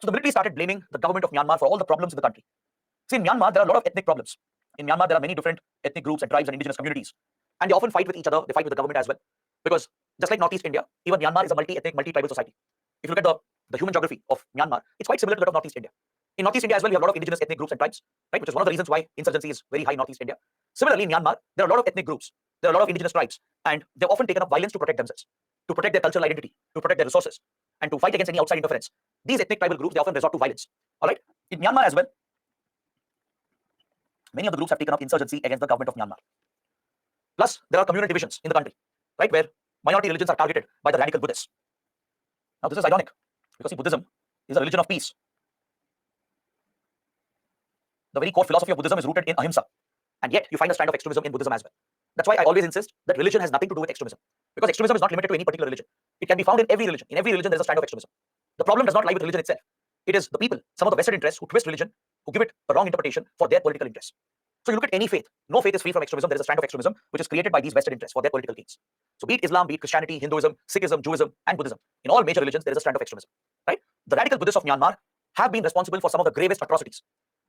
So the military started blaming the government of Myanmar for all the problems in the country. See, in Myanmar, there are a lot of ethnic problems. In Myanmar, there are many different ethnic groups and tribes and indigenous communities. And they often fight with each other. They fight with the government as well. Because just like Northeast India, even Myanmar is a multi-ethnic, multi-tribal society. If you look at the human geography of Myanmar, it's quite similar to that of Northeast India. In Northeast India as well, we have a lot of indigenous ethnic groups and tribes, right? Which is one of the reasons why insurgency is very high in Northeast India. Similarly, in Myanmar, there are a lot of ethnic groups. There are a lot of indigenous tribes. And they've often taken up violence to protect themselves, to protect their cultural identity, to protect their resources, and to fight against any outside interference. These ethnic tribal groups, they often resort to violence. All right? In Myanmar as well, many of the groups have taken up insurgency against the government of Myanmar. Plus, there are communal divisions in the country, right, where minority religions are targeted by the radical Buddhists. Now, this is ironic because see, Buddhism is a religion of peace. The very core philosophy of Buddhism is rooted in ahimsa, and yet you find a strand of extremism in Buddhism as well. That's why I always insist that religion has nothing to do with extremism, because extremism is not limited to any particular religion. It can be found in every religion. In every religion, there is a strand of extremism. The problem does not lie with religion itself. It is the people, some of the vested interests, who twist religion, who give it a wrong interpretation for their political interests. So you look at any faith, no faith is free from extremism. There is a strand of extremism which is created by these vested interests for their political gains. So be it Islam, be it Christianity, Hinduism, Sikhism, Judaism, and Buddhism, in all major religions, there is a strand of extremism, right? The radical Buddhists of Myanmar have been responsible for some of the gravest atrocities.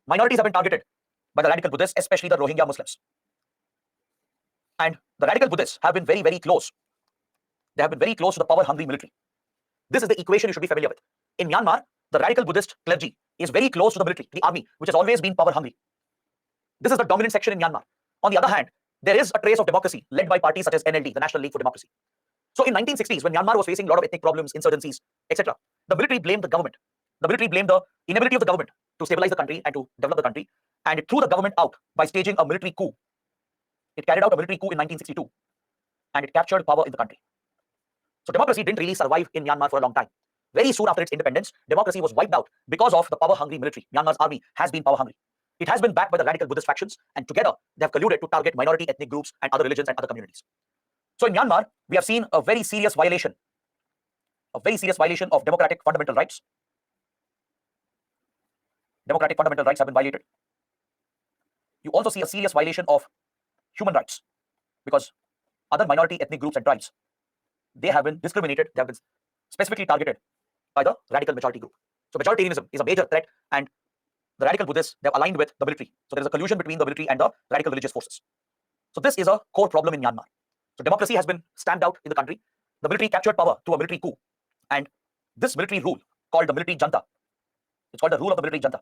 Minorities have been targeted by the radical Buddhists, especially the Rohingya Muslims. And the radical Buddhists have been very, very close. They have been very close to the power-hungry military. This is the equation you should be familiar with. In Myanmar, the radical Buddhist clergy is very close to the military, the army, which has always been power-hungry. This is the dominant section in Myanmar. On the other hand, there is a trace of democracy led by parties such as NLD, the National League for Democracy. So in 1960s, when Myanmar was facing a lot of ethnic problems, insurgencies, etc., the military blamed the government. The military blamed the inability of the government to stabilize the country and to develop the country, and it threw the government out by staging a military coup. It carried out a military coup in 1962, and it captured power in the country. So democracy didn't really survive in Myanmar for a long time. Very soon after its independence, democracy was wiped out because of the power-hungry military. Myanmar's army has been power-hungry. It has been backed by the radical Buddhist factions, and together they have colluded to target minority ethnic groups and other religions and other communities. So in Myanmar, we have seen a very serious violation of democratic fundamental rights. Democratic fundamental rights have been violated. You also see a serious violation of human rights because other minority ethnic groups and tribes, they have been discriminated, they have been specifically targeted by the radical majority group. So majoritarianism is a major threat, and the radical Buddhists, they have aligned with the military. So there is a collusion between the military and the radical religious forces. So this is a core problem in Myanmar. So democracy has been stamped out in the country. The military captured power through a military coup, and this military rule, called the military junta, it's called the rule of the military junta.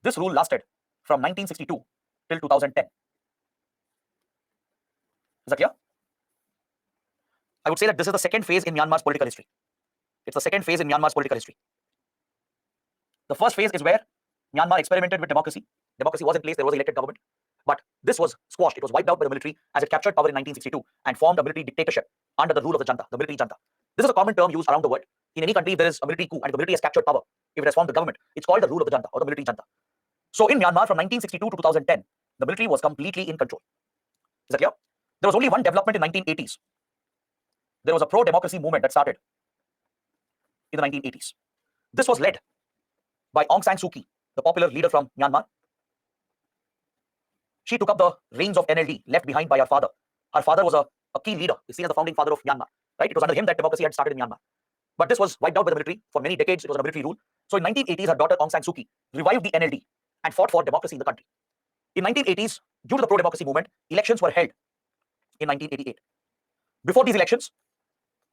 This rule lasted from 1962 till 2010. Is that clear? I would say that this is the second phase in Myanmar's political history. It's the second phase in Myanmar's political history. The first phase is where Myanmar experimented with democracy. Democracy was in place, there was an elected government, but this was squashed. It was wiped out by the military as it captured power in 1962 and formed a military dictatorship under the rule of the junta, the military junta. This is a common term used around the world. In any country, there is a military coup and the military has captured power. If it has formed the government, it's called the rule of the junta or the military junta. So in Myanmar, from 1962 to 2010, the military was completely in control. Is that clear? There was only one development in 1980s. There was a pro-democracy movement that started in the 1980s. This was led by Aung San Suu Kyi, the popular leader from Myanmar. She took up the reins of NLD, left behind by her father. Her father was a key leader, he's seen as the founding father of Myanmar. Right? It was under him that democracy had started in Myanmar. But this was wiped out by the military. For many decades, it was a military rule. So in 1980s, her daughter Aung San Suu Kyi revived the NLD and fought for democracy in the country. In 1980s, due to the pro-democracy movement, elections were held in 1988. Before these elections,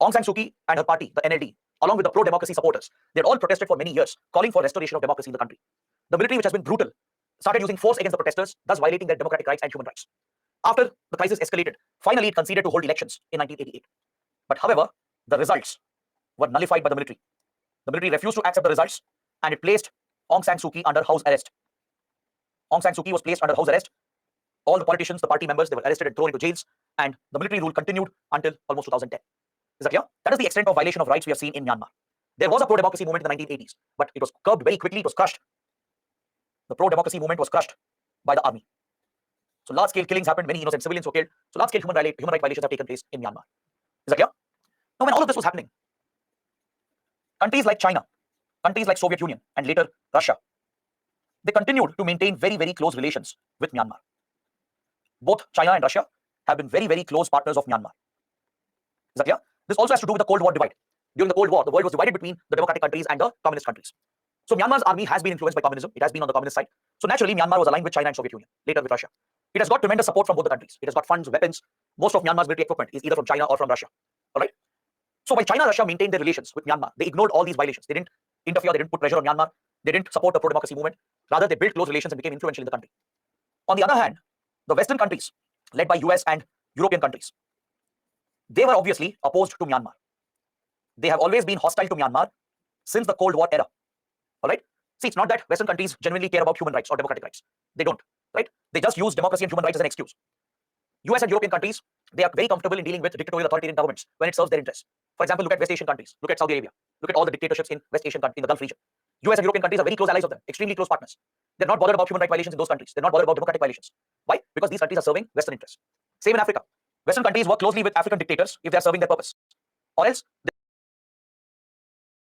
Aung San Suu Kyi and her party, the NLD, along with the pro-democracy supporters, they had all protested for many years, calling for restoration of democracy in the country. The military, which has been brutal, started using force against the protesters, thus violating their democratic rights and human rights. After the crisis escalated, finally it conceded to hold elections in 1988. But however, the results were nullified by the military. The military refused to accept the results, and it placed Aung San Suu Kyi under house arrest. Aung San Suu Kyi was placed under house arrest. All the politicians, the party members, they were arrested and thrown into jails, and the military rule continued until almost 2010. Is that clear? That is the extent of violation of rights we have seen in Myanmar. There was a pro-democracy movement in the 1980s, but it was curbed very quickly, it was crushed. The pro-democracy movement was crushed by the army. So large-scale killings happened, many innocent civilians were killed. So large-scale human rights violations have taken place in Myanmar. Is that clear? Now, when all of this was happening, countries like China, countries like Soviet Union, and later Russia, they continued to maintain very, very close relations with Myanmar. Both China and Russia have been very, very close partners of Myanmar. Is that clear? This also has to do with the Cold War divide. During the Cold War, the world was divided between the democratic countries and the communist countries. So Myanmar's army has been influenced by communism. It has been on the communist side. So naturally, Myanmar was aligned with China and Soviet Union, later with Russia. It has got tremendous support from both the countries. It has got funds, weapons. Most of Myanmar's military equipment is either from China or from Russia. All right. So while China and Russia maintained their relations with Myanmar, they ignored all these violations. They didn't interfere. They didn't put pressure on Myanmar. They didn't support the pro-democracy movement. Rather, they built close relations and became influential in the country. On the other hand, the Western countries, led by US and European countries, they were obviously opposed to Myanmar. They have always been hostile to Myanmar since the Cold War era. All right. See, it's not that Western countries genuinely care about human rights or democratic rights. They don't, right? They just use democracy and human rights as an excuse. US and European countries, they are very comfortable in dealing with dictatorial authoritarian governments when it serves their interests. For example, look at West Asian countries. Look at Saudi Arabia. Look at all the dictatorships in West Asian in the Gulf region. US and European countries are very close allies of them, extremely close partners. They're not bothered about human rights violations in those countries. They're not bothered about democratic violations. Why? Because these countries are serving Western interests. Same in Africa. Western countries work closely with African dictators if they are serving their purpose, or else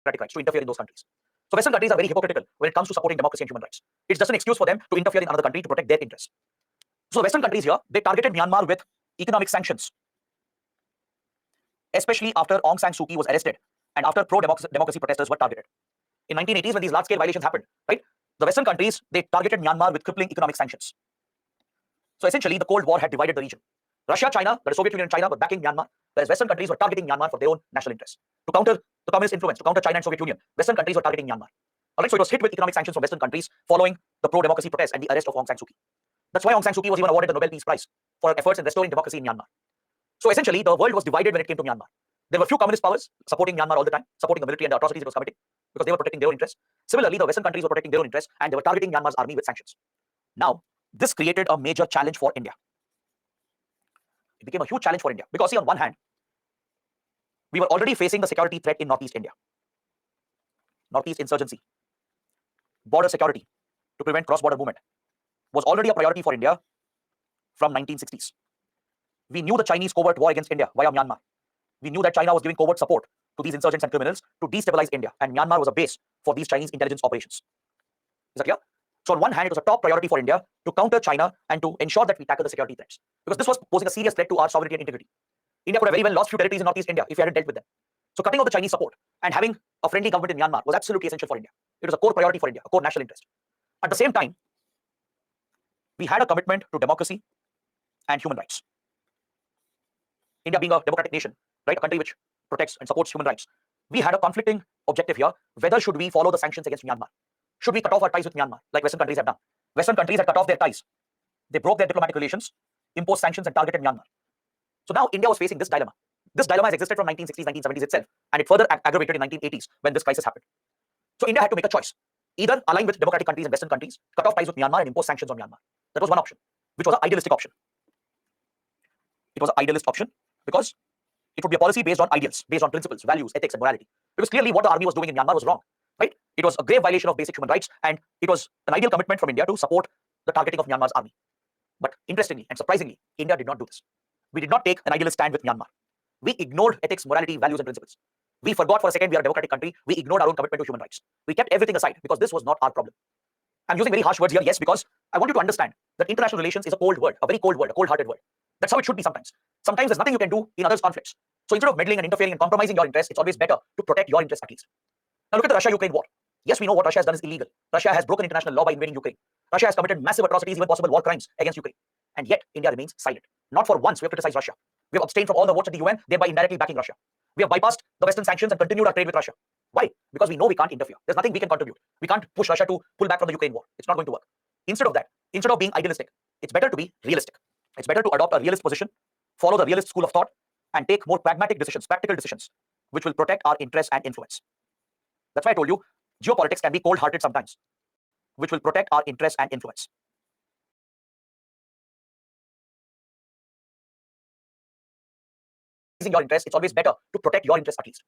democratic rights to interfere in those countries. So Western countries are very hypocritical when it comes to supporting democracy and human rights. It's just an excuse for them to interfere in another country to protect their interests. So Western countries here, they targeted Myanmar with economic sanctions, especially after Aung San Suu Kyi was arrested and after pro-democracy protesters were targeted. In 1980s, when these large-scale violations happened, right, the Western countries, they targeted Myanmar with crippling economic sanctions. So essentially, the Cold War had divided the region. Russia, China, the Soviet Union and China were backing Myanmar, whereas Western countries were targeting Myanmar for their own national interests. To counter the communist influence, to counter China and Soviet Union, Western countries were targeting Myanmar. All right, so it was hit with economic sanctions from Western countries following the pro-democracy protests and the arrest of Aung San Suu Kyi. That's why Aung San Suu Kyi was even awarded the Nobel Peace Prize for her efforts in restoring democracy in Myanmar. So essentially, the world was divided when it came to Myanmar. There were few communist powers supporting Myanmar all the time, supporting the military and the atrocities it was committing because they were protecting their own interests. Similarly, the Western countries were protecting their own interests and they were targeting Myanmar's army with sanctions. Now, this created a major challenge for India. It became a huge challenge for India because, see, on one hand, we were already facing the security threat in Northeast India, Northeast insurgency, border security to prevent cross-border movement was already a priority for India from 1960s. We knew the Chinese covert war against India via Myanmar. We knew that China was giving covert support to these insurgents and criminals to destabilize India, and Myanmar was a base for these Chinese intelligence operations. Is that clear? So on one hand, it was a top priority for India to counter China and to ensure that we tackle the security threats, because this was posing a serious threat to our sovereignty and integrity. India could have very well lost few territories in Northeast India if we hadn't dealt with them. So cutting off the Chinese support and having a friendly government in Myanmar was absolutely essential for India. It was a core priority for India, a core national interest. At the same time, we had a commitment to democracy and human rights. India being a democratic nation, right, a country which protects and supports human rights, we had a conflicting objective here. Whether should we follow the sanctions against Myanmar? Should we cut off our ties with Myanmar, like Western countries have done? Western countries had cut off their ties. They broke their diplomatic relations, imposed sanctions, and targeted Myanmar. So now India was facing this dilemma. This dilemma has existed from 1960s, 1970s itself, and it further aggravated in 1980s when this crisis happened. So India had to make a choice. Either align with democratic countries and Western countries, cut off ties with Myanmar, and impose sanctions on Myanmar. That was one option, which was an idealistic option. It was an idealist option because it would be a policy based on ideals, based on principles, values, ethics, and morality. Because clearly what the army was doing in Myanmar was wrong, right? It was a grave violation of basic human rights, and it was an ideal commitment from India to support the targeting of Myanmar's army. But interestingly and surprisingly, India did not do this. We did not take an idealist stand with Myanmar. We ignored ethics, morality, values, and principles. We forgot for a second we are a democratic country. We ignored our own commitment to human rights. We kept everything aside because this was not our problem. I'm using very harsh words here, yes, because I want you to understand that international relations is a cold word, a very cold word, a cold-hearted word. That's how it should be sometimes. Sometimes there's nothing you can do in others' conflicts. So instead of meddling and interfering and compromising your interests, it's always better to protect your interests at least. Now look at the Russia-Ukraine war. Yes, we know what Russia has done is illegal. Russia has broken international law by invading Ukraine. Russia has committed massive atrocities, even possible war crimes against Ukraine. And yet, India remains silent. Not for once we have criticized Russia. We have abstained from all the votes at the UN, thereby indirectly backing Russia. We have bypassed the Western sanctions and continued our trade with Russia. Why? Because we know we can't interfere. There's nothing we can contribute. We can't push Russia to pull back from the Ukraine war. It's not going to work. Instead of that, instead of being idealistic, it's better to be realistic. It's better to adopt a realist position, follow the realist school of thought, and take more pragmatic decisions, practical decisions, which will protect our interests and influence. That's why I told you, geopolitics can be cold-hearted sometimes, which will protect our interests and influence. Your interest, it's always better to protect your interests at least.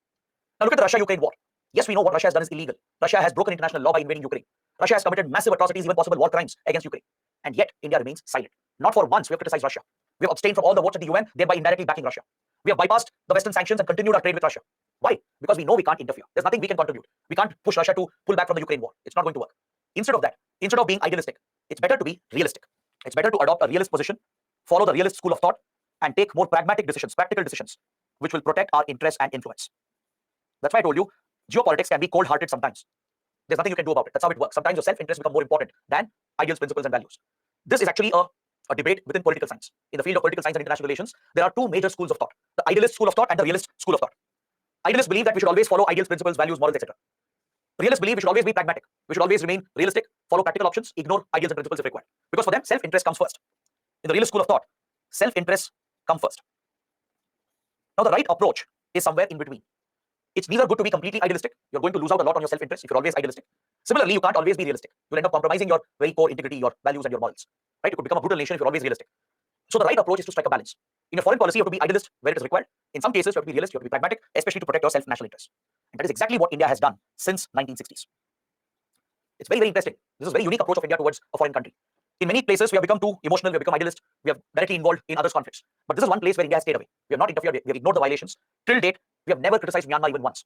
Now look at the Russia-Ukraine war. Yes, we know what Russia has done is illegal. Russia has broken international law by invading Ukraine. Russia has committed massive atrocities, even possible war crimes against Ukraine. And yet, India remains silent. Not for once we have criticized Russia. We have abstained from all the votes at the UN, thereby indirectly backing Russia. We have bypassed the Western sanctions and continued our trade with Russia. Why? Because we know we can't interfere. There's nothing we can contribute. We can't push Russia to pull back from the Ukraine war. It's not going to work. Instead of that, instead of being idealistic, it's better to be realistic. It's better to adopt a realist position, follow the realist school of thought, and take more pragmatic decisions, practical decisions, which will protect our interests and influence. That's why I told you, geopolitics can be cold-hearted sometimes. There's nothing you can do about it. That's how it works. Sometimes your self-interest become more important than ideals, principles, and values. This is actually a debate within political science. In the field of political science and international relations, there are two major schools of thought: the idealist school of thought and the realist school of thought. Idealists believe that we should always follow ideals, principles, values, morals, etc. Realists believe we should always be pragmatic. We should always remain realistic, follow practical options, ignore ideals and principles if required. Because for them, self-interest comes first. In the realist school of thought, self-interest come first. Now, the right approach is somewhere in between. It's neither good to be completely idealistic. You're going to lose out a lot on your self-interest if you're always idealistic. Similarly, you can't always be realistic. You'll end up compromising your very core integrity, your values, and your morals. Right? You could become a brutal nation if you're always realistic. So the right approach is to strike a balance. In your foreign policy, you have to be idealist where it is required. In some cases, you have to be realist, you have to be pragmatic, especially to protect your self-national interests. And that is exactly what India has done since 1960s. It's very, very interesting. This is a very unique approach of India towards a foreign country. In many places, we have become too emotional, we have become idealist, we have directly involved in others' conflicts. But this is one place where India has stayed away. We have not interfered, we have ignored the violations. Till date, we have never criticized Myanmar even once.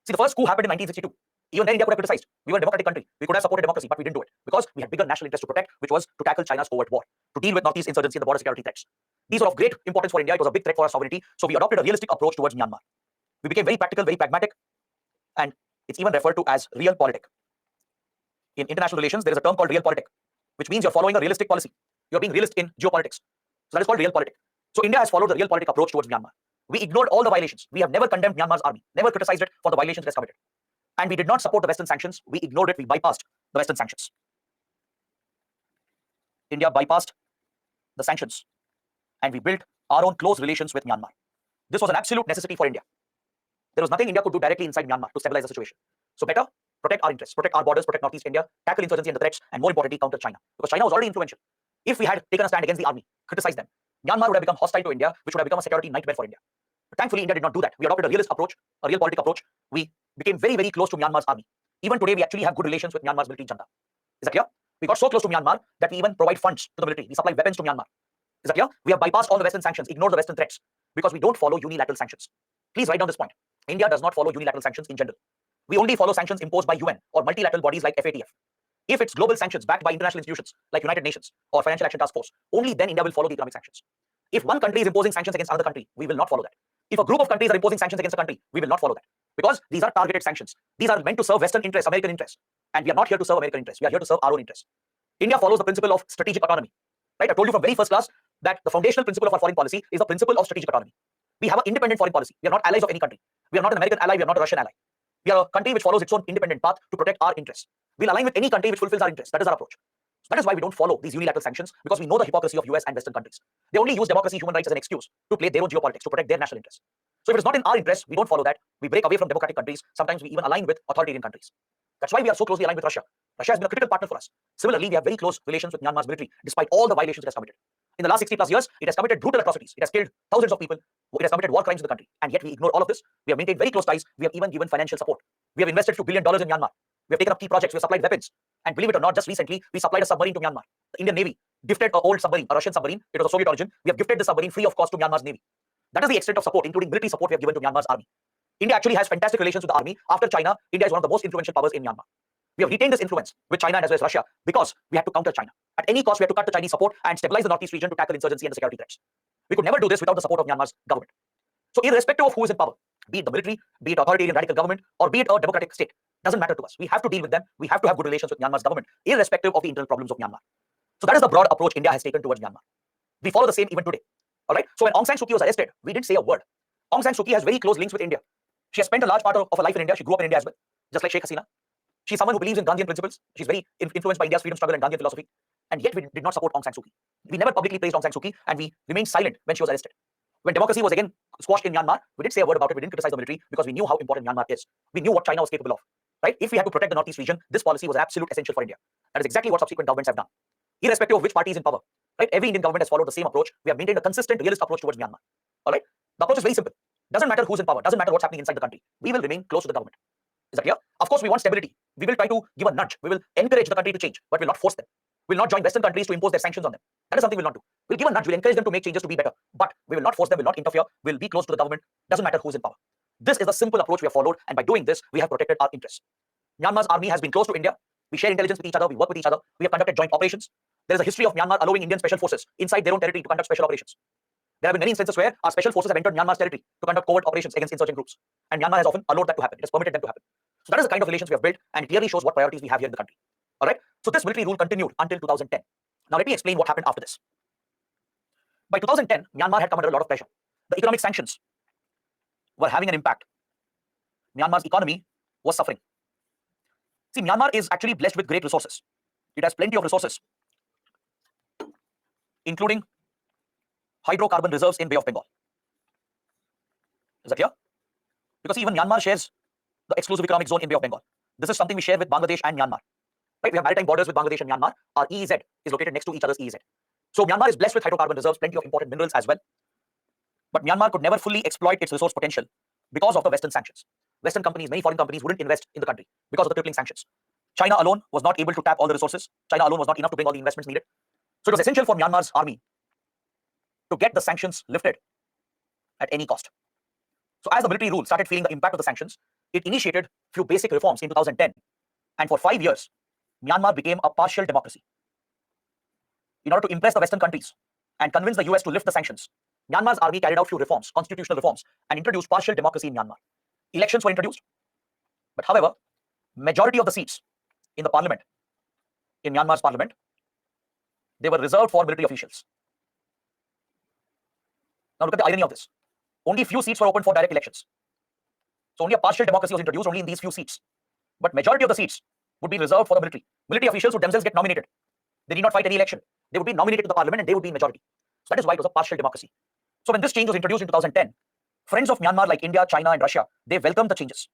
See, the first coup happened in 1962. Even then, India could have criticized. We were a democratic country. We could have supported democracy, but we didn't do it because we had bigger national interest to protect, which was to tackle China's covert war, to deal with Northeast insurgency and the border security threats. These were of great importance for India. It was a big threat for our sovereignty. So we adopted a realistic approach towards Myanmar. We became very practical, very pragmatic, and it's even referred to as realpolitik. In international relations, there is a term called realpolitik, which means you're following a realistic policy. You're being realist in geopolitics. So that is called realpolitik. So India has followed the realpolitik approach towards Myanmar. We ignored all the violations. We have never condemned Myanmar's army, never criticized it for the violations it has committed. And we did not support the Western sanctions. We ignored it. We bypassed the Western sanctions. India bypassed the sanctions and we built our own close relations with Myanmar. This was an absolute necessity for India. There was nothing India could do directly inside Myanmar to stabilize the situation. So better protect our interests, protect our borders, protect Northeast India, tackle insurgency and the threats, and more importantly, counter China. Because China was already influential. If we had taken a stand against the army, criticized them, Myanmar would have become hostile to India, which would have become a security nightmare for India. But thankfully, India did not do that. We adopted a realist approach, a realpolitik approach. We became very, very close to Myanmar's army. Even today, we actually have good relations with Myanmar's military junta. Is that clear? We got so close to Myanmar that we even provide funds to the military. We supply weapons to Myanmar. Is that clear? We have bypassed all the Western sanctions, ignored the Western threats, because we don't follow unilateral sanctions. Please write down this point. India does not follow unilateral sanctions in general. We only follow sanctions imposed by UN or multilateral bodies like FATF. If it's global sanctions backed by international institutions like United Nations or Financial Action Task Force, only then India will follow the economic sanctions. If one country is imposing sanctions against another country, we will not follow that. If a group of countries are imposing sanctions against a country, we will not follow that. Because these are targeted sanctions. These are meant to serve Western interests, American interests. And we are not here to serve American interests. We are here to serve our own interests. India follows the principle of strategic autonomy. Right? I told you from very first class that the foundational principle of our foreign policy is the principle of strategic autonomy. We have an independent foreign policy. We are not allies of any country. We are not an American ally. We are not a Russian ally. We are a country which follows its own independent path to protect our interests. We'll align with any country which fulfills our interests. That is our approach. So that is why we don't follow these unilateral sanctions, because we know the hypocrisy of US and Western countries. They only use democracy, human rights as an excuse to play their own geopolitics, to protect their national interests. So if it's not in our interest, we don't follow that. We break away from democratic countries. Sometimes we even align with authoritarian countries. That's why we are so closely aligned with Russia. Russia has been a critical partner for us. Similarly, we have very close relations with Myanmar's military, despite all the violations it has committed. In the last 60 plus years, it has committed brutal atrocities. It has killed thousands of people. It has committed war crimes in the country. And yet we ignore all of this. We have maintained very close ties. We have even given financial support. We have invested $2 billion in Myanmar. We have taken up key projects. We have supplied weapons. And believe it or not, just recently, we supplied a submarine to Myanmar. The Indian Navy gifted an old submarine, a Russian submarine. It was of Soviet origin. We have gifted the submarine free of cost to Myanmar's Navy. That is the extent of support, including military support we have given to Myanmar's army. India actually has fantastic relations with the army. After China, India is one of the most influential powers in Myanmar. We have retained this influence with China and as well as Russia because we had to counter China. At any cost, we had to cut the Chinese support and stabilize the Northeast region to tackle insurgency and the security threats. We could never do this without the support of Myanmar's government. So irrespective of who is in power, be it the military, be it authoritarian radical government, or be it a democratic state, doesn't matter to us. We have to deal with them. We have to have good relations with Myanmar's government, irrespective of the internal problems of Myanmar. So that is the broad approach India has taken towards Myanmar. We follow the same even today. All right. So when Aung San Suu Kyi was arrested, we didn't say a word. Aung San Suu Kyi has very close links with India. She has spent a large part of her life in India. She grew up in India as well, just like Sheikh Hasina. She's someone who believes in Gandhian principles. She's very influenced by India's freedom struggle and Gandhian philosophy. And yet we did not support Aung San Suu Kyi. We never publicly praised Aung San Suu Kyi and we remained silent when she was arrested. When democracy was again squashed in Myanmar, we didn't say a word about it. We didn't criticize the military because we knew how important Myanmar is. We knew what China was capable of. Right? If we had to protect the Northeast region, this policy was absolute essential for India. That is exactly what subsequent governments have done. Irrespective of which party is in power. Right? Every Indian government has followed the same approach. We have maintained a consistent, realist approach towards Myanmar. All right? The approach is very simple. Doesn't matter who's in power. Doesn't matter what's happening inside the country. We will remain close to the government. Is that clear? Of course, we want stability. We will try to give a nudge. We will encourage the country to change, but we'll not force them. We'll not join Western countries to impose their sanctions on them. That is something we'll not do. We'll give a nudge. We'll encourage them to make changes to be better, but we will not force them. We'll not interfere. We'll be close to the government. Doesn't matter who's in power. This is the simple approach we have followed, and by doing this, we have protected our interests. Myanmar's army has been close to India. We share intelligence with each other. We work with each other. We have conducted joint operations. There is a history of Myanmar allowing Indian special forces inside their own territory to conduct special operations. There have been many instances where our special forces have entered Myanmar's territory to conduct covert operations against insurgent groups, and Myanmar has often allowed that to happen. It has permitted them to happen. So that is the kind of relations we have built, and it clearly shows what priorities we have here in the country. All right. So this military rule continued until 2010. Now let me explain what happened after this. By 2010, Myanmar had come under a lot of pressure. The economic sanctions were having an impact. Myanmar's economy was suffering. See, Myanmar is actually blessed with great resources. It has plenty of resources, including hydrocarbon reserves in Bay of Bengal. Is that clear? Because even Myanmar shares the exclusive economic zone in Bay of Bengal. This is something we share with Bangladesh and Myanmar. Right? We have maritime borders with Bangladesh and Myanmar. Our EEZ is located next to each other's EEZ. So Myanmar is blessed with hydrocarbon reserves, plenty of important minerals as well. But Myanmar could never fully exploit its resource potential because of the Western sanctions. Western companies, many foreign companies wouldn't invest in the country because of the crippling sanctions. China alone was not able to tap all the resources. China alone was not enough to bring all the investments needed. So it was essential for Myanmar's army to get the sanctions lifted at any cost. So as the military rule started feeling the impact of the sanctions, it initiated few basic reforms in 2010. And for 5 years, Myanmar became a partial democracy. In order to impress the Western countries and convince the US to lift the sanctions, Myanmar's army carried out few reforms, constitutional reforms, and introduced partial democracy in Myanmar. Elections were introduced. But however, majority of the seats in the parliament, in Myanmar's parliament, they were reserved for military officials. Now look at the irony of this. Only few seats were open for direct elections. So only a partial democracy was introduced only in these few seats. But majority of the seats would be reserved for the military. Military officials would themselves get nominated. They need not fight any election. They would be nominated to the parliament and they would be in majority. So that is why it was a partial democracy. So when this change was introduced in 2010, friends of Myanmar like India, China, and Russia, they welcomed the changes.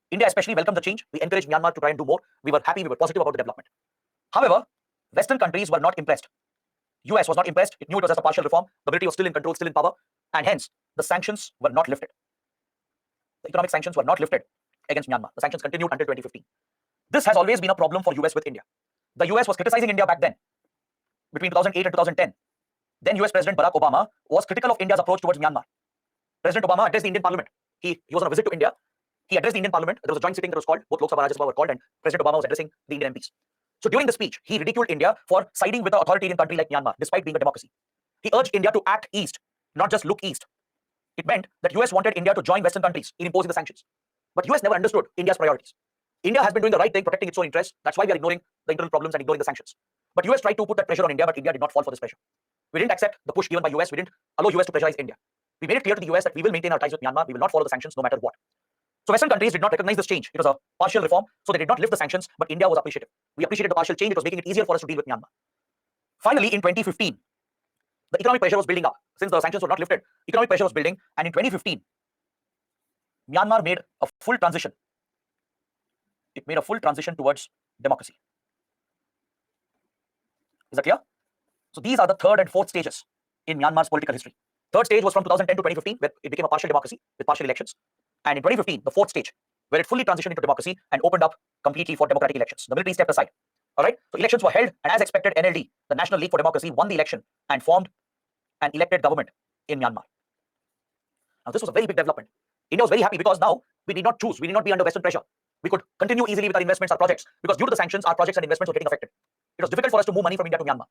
India especially welcomed the change. We encouraged Myanmar to try and do more. We were happy, we were positive about the development. However, Western countries were not impressed. US was not impressed. It knew it was just a partial reform. The military was still in control, still in power, and hence the sanctions were not lifted. The economic sanctions were not lifted against Myanmar. The sanctions continued until 2015. This has always been a problem for US with India. The US was criticizing India back then, between 2008 and 2010. Then US President Barack Obama was critical of India's approach towards Myanmar. President Obama addressed the Indian Parliament. He was on a visit to India. He addressed the Indian Parliament. There was a joint sitting that was called, both Lok Sabha and Rajya Sabha were called, and President Obama was addressing the Indian MPs. So during the speech, he ridiculed India for siding with an authoritarian country like Myanmar, despite being a democracy. He urged India to act east, not just look east. It meant that US wanted India to join Western countries in imposing the sanctions. But US never understood India's priorities. India has been doing the right thing, protecting its own interests. That's why we are ignoring the internal problems and ignoring the sanctions. But US tried to put that pressure on India, but India did not fall for this pressure. We didn't accept the push given by US. We didn't allow US to pressurize India. We made it clear to the US that we will maintain our ties with Myanmar. We will not follow the sanctions no matter what. So Western countries did not recognize this change. It was a partial reform, so they did not lift the sanctions, but India was appreciative. We appreciated the partial change. It was making it easier for us to deal with Myanmar. Finally, in 2015, the economic pressure was building up. Since the sanctions were not lifted, economic pressure was building, and in 2015, Myanmar made a full transition. It made a full transition towards democracy. Is that clear? So these are the third and fourth stages in Myanmar's political history. Third stage was from 2010 to 2015, where it became a partial democracy with partial elections. And in 2015, the fourth stage, where it fully transitioned into democracy and opened up completely for democratic elections. The military stepped aside. All right. So elections were held, and as expected, NLD, the National League for Democracy, won the election and formed an elected government in Myanmar. Now, this was a very big development. India was very happy because now we did not choose. We did not be under Western pressure. We could continue easily with our investments, our projects, because due to the sanctions, our projects and investments were getting affected. It was difficult for us to move money from India to Myanmar.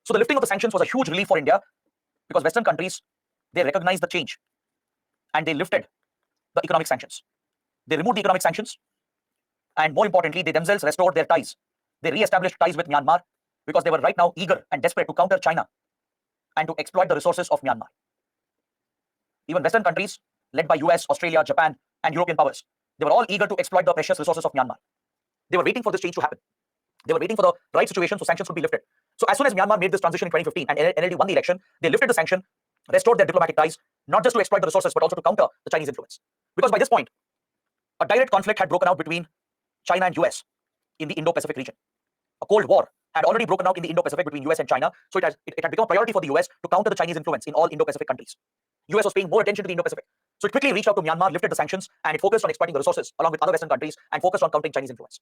So the lifting of the sanctions was a huge relief for India because Western countries, they recognized the change and they lifted the economic sanctions. They removed the economic sanctions, and more importantly, they themselves restored their ties. They re-established ties with Myanmar because they were right now eager and desperate to counter China and to exploit the resources of Myanmar. Even Western countries, led by US, Australia, Japan, and European powers, they were all eager to exploit the precious resources of Myanmar. They were waiting for this change to happen. They were waiting for the right situation so sanctions could be lifted. So as soon as Myanmar made this transition in 2015 and NLD won the election, they lifted the sanction, restored their diplomatic ties, not just to exploit the resources, but also to counter the Chinese influence. Because by this point, a direct conflict had broken out between China and US in the Indo-Pacific region. A Cold War had already broken out in the Indo-Pacific between US and China, so it had become a priority for the US to counter the Chinese influence in all Indo-Pacific countries. US was paying more attention to the Indo-Pacific. So it quickly reached out to Myanmar, lifted the sanctions, and it focused on exploiting the resources along with other Western countries and focused on countering Chinese influence.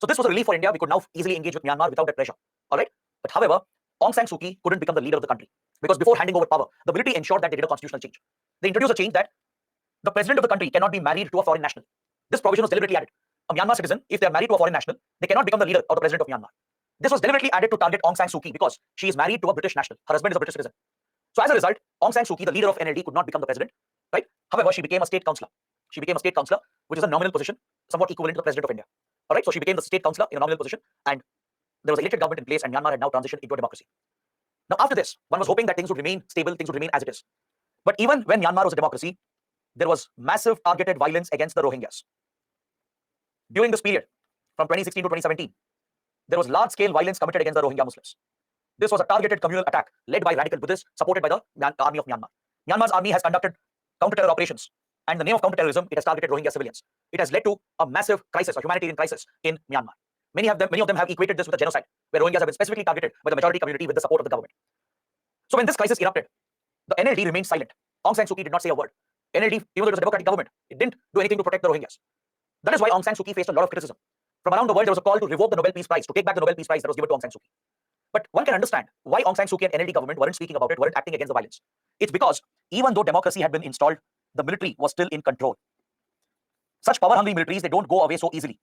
So this was a relief for India. We could now easily engage with Myanmar without that pressure. All right. But however, Aung San Suu Kyi couldn't become the leader of the country because before handing over power, the military ensured that they did a constitutional change. They introduced a change that the president of the country cannot be married to a foreign national. This provision was deliberately added. A Myanmar citizen, if they are married to a foreign national, they cannot become the leader or the president of Myanmar. This was deliberately added to target Aung San Suu Kyi because she is married to a British national. Her husband is a British citizen. So as a result, Aung San Suu Kyi, the leader of NLD, could not become the president. Right? However, she became a state councillor. She became a state councillor, which is a nominal position, somewhat equivalent to the president of India. All right. So she became the state councillor in a nominal position, and there was an elected government in place, and Myanmar had now transitioned into a democracy. Now, after this, one was hoping that things would remain stable, things would remain as it is. But even when Myanmar was a democracy, there was massive targeted violence against the Rohingyas. During this period, from 2016 to 2017, there was large-scale violence committed against the Rohingya Muslims. This was a targeted communal attack led by radical Buddhists, supported by the army of Myanmar. Myanmar's army has conducted counter-terror operations, and in the name of counter-terrorism, it has targeted Rohingya civilians. It has led to a massive crisis, a humanitarian crisis in Myanmar. Many of them have equated this with a genocide, where Rohingyas have been specifically targeted by the majority community with the support of the government. So when this crisis erupted, the NLD remained silent. Aung San Suu Kyi did not say a word. NLD, even though it was a democratic government, it didn't do anything to protect the Rohingyas. That is why Aung San Suu Kyi faced a lot of criticism. From around the world, there was a call to revoke the Nobel Peace Prize, to take back the Nobel Peace Prize that was given to Aung San Suu Kyi. But one can understand why Aung San Suu Kyi and NLD government weren't speaking about it, weren't acting against the violence. It's because even though democracy had been installed, the military was still in control. Such power-hungry militaries, they don't go away so easily.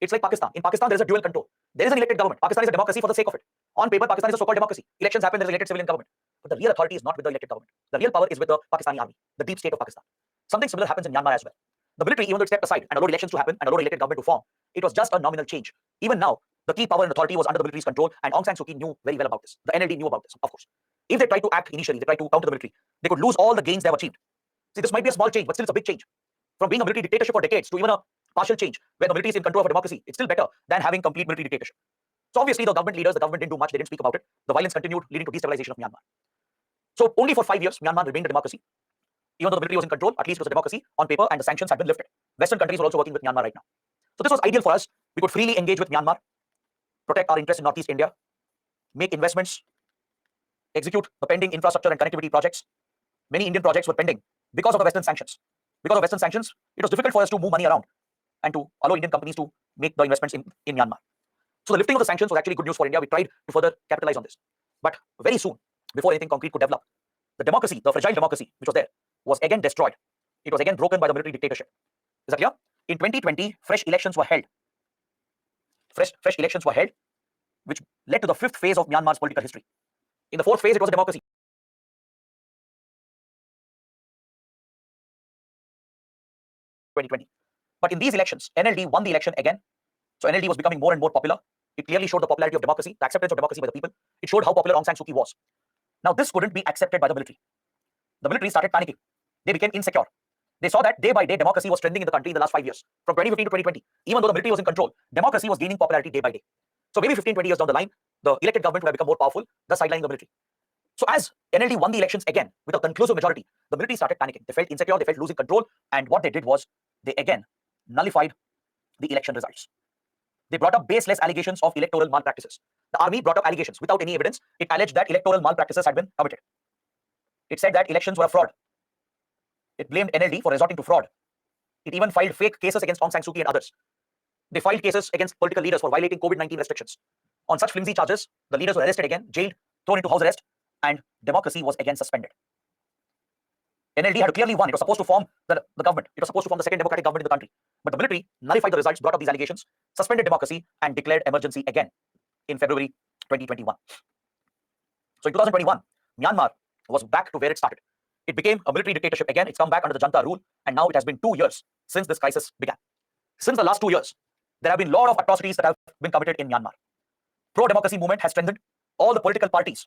It's like Pakistan. In Pakistan, there is a dual control. There is an elected government. Pakistan is a democracy for the sake of it. On paper, Pakistan is a so-called democracy. Elections happen, there is an elected civilian government. But the real authority is not with the elected government. The real power is with the Pakistani army, the deep state of Pakistan. Something similar happens in Myanmar as well. The military, even though it stepped aside and allowed elections to happen and allowed elected government to form, it was just a nominal change. Even now, the key power and authority was under the military's control, and Aung San Suu Kyi knew very well about this. The NLD knew about this, of course. If they tried to act initially, they tried to counter the military, they could lose all the gains they have achieved. See, this might be a small change, but still it's a big change. From being a military dictatorship for decades to even a partial change where the military is in control of a democracy, it's still better than having complete military dictatorship. So obviously the government leaders, the government didn't do much, they didn't speak about it. The violence continued, leading to destabilization of Myanmar. So only for 5 years, Myanmar remained a democracy. Even though the military was in control, at least it was a democracy on paper and the sanctions had been lifted. Western countries were also working with Myanmar right now. So this was ideal for us. We could freely engage with Myanmar, protect our interests in Northeast India, make investments, execute the pending infrastructure and connectivity projects. Many Indian projects were pending because of the Western sanctions. Because of Western sanctions, it was difficult for us to move money around and to allow Indian companies to make the investments in Myanmar. So the lifting of the sanctions was actually good news for India. We tried to further capitalize on this. But very soon, before anything concrete could develop, the democracy, the fragile democracy which was there, was again destroyed. It was again broken by the military dictatorship. Is that clear? In 2020, fresh elections were held. Fresh elections were held, which led to the 5th phase of Myanmar's political history. In the 4th phase, it was a democracy. 2020. But in these elections, NLD won the election again. So NLD was becoming more and more popular. It clearly showed the popularity of democracy, the acceptance of democracy by the people. It showed how popular Aung San Suu Kyi was. Now this couldn't be accepted by the military. The military started panicking. They became insecure. They saw that day by day democracy was trending in the country in the last 5 years, from 2015 to 2020. Even though the military was in control, democracy was gaining popularity day by day. So maybe 15, 20 years down the line, the elected government would have become more powerful, thus sidelining the military. So as NLD won the elections again with a conclusive majority, the military started panicking. They felt insecure, they felt losing control, and what they did was they again nullified the election results. They brought up baseless allegations of electoral malpractices. The army brought up allegations without any evidence. It alleged that electoral malpractices had been committed. It said that elections were a fraud. It blamed NLD for resorting to fraud. It even filed fake cases against Aung San Suu Kyi and others. They filed cases against political leaders for violating COVID-19 restrictions. On such flimsy charges, the leaders were arrested again, jailed, thrown into house arrest, and democracy was again suspended. NLD had clearly won. It was supposed to form the government. It was supposed to form the second democratic government in the country. But the military nullified the results, brought up these allegations, suspended democracy, and declared emergency again in February 2021. So in 2021, Myanmar was back to where it started. It became a military dictatorship again. It's come back under the junta rule, and now it has been 2 years since this crisis began. Since the last 2 years, there have been a lot of atrocities that have been committed in Myanmar. Pro-democracy movement has strengthened. All the political parties,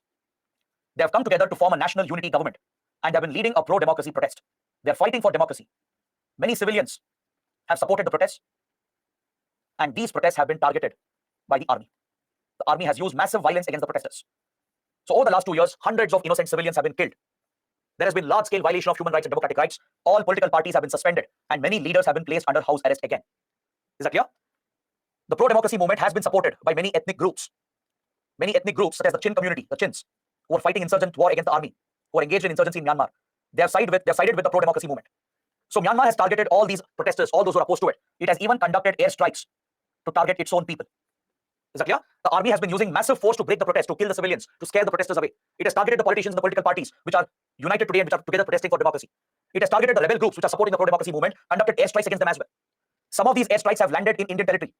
they have come together to form a national unity government, and they have been leading a pro-democracy protest. They are fighting for democracy. Many civilians have supported the protests, and these protests have been targeted by the army. The army has used massive violence against the protesters. So over the last 2 years, hundreds of innocent civilians have been killed. There has been large-scale violation of human rights and democratic rights. All political parties have been suspended, and many leaders have been placed under house arrest again. Is that clear? The pro-democracy movement has been supported by many ethnic groups. Many ethnic groups, such as the Chin community, the Chins, who are fighting insurgent war against the army, who are engaged in insurgency in Myanmar. They have sided with the pro-democracy movement. So Myanmar has targeted all these protesters, all those who are opposed to it. It has even conducted airstrikes to target its own people. Is that clear? The army has been using massive force to break the protest, to kill the civilians, to scare the protesters away. It has targeted the politicians and the political parties, which are united today and which are together protesting for democracy. It has targeted the rebel groups, which are supporting the pro-democracy movement, conducted airstrikes against them as well. Some of these airstrikes have landed in Indian territory.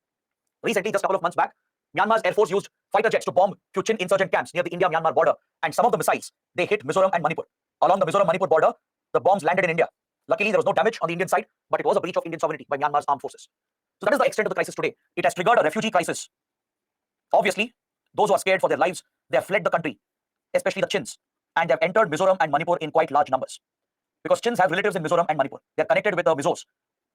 Recently, just a couple of months back, Myanmar's Air Force used fighter jets to bomb few Chin insurgent camps near the India-Myanmar border, and some of the missiles, they hit Mizoram and Manipur. Along the Mizoram-Manipur border, the bombs landed in India. Luckily, there was no damage on the Indian side, but it was a breach of Indian sovereignty by Myanmar's armed forces. So that is the extent of the crisis today. It has triggered a refugee crisis. Obviously, those who are scared for their lives, they have fled the country, especially the Chins, and they have entered Mizoram and Manipur in quite large numbers. Because Chins have relatives in Mizoram and Manipur. They are connected with the Mizos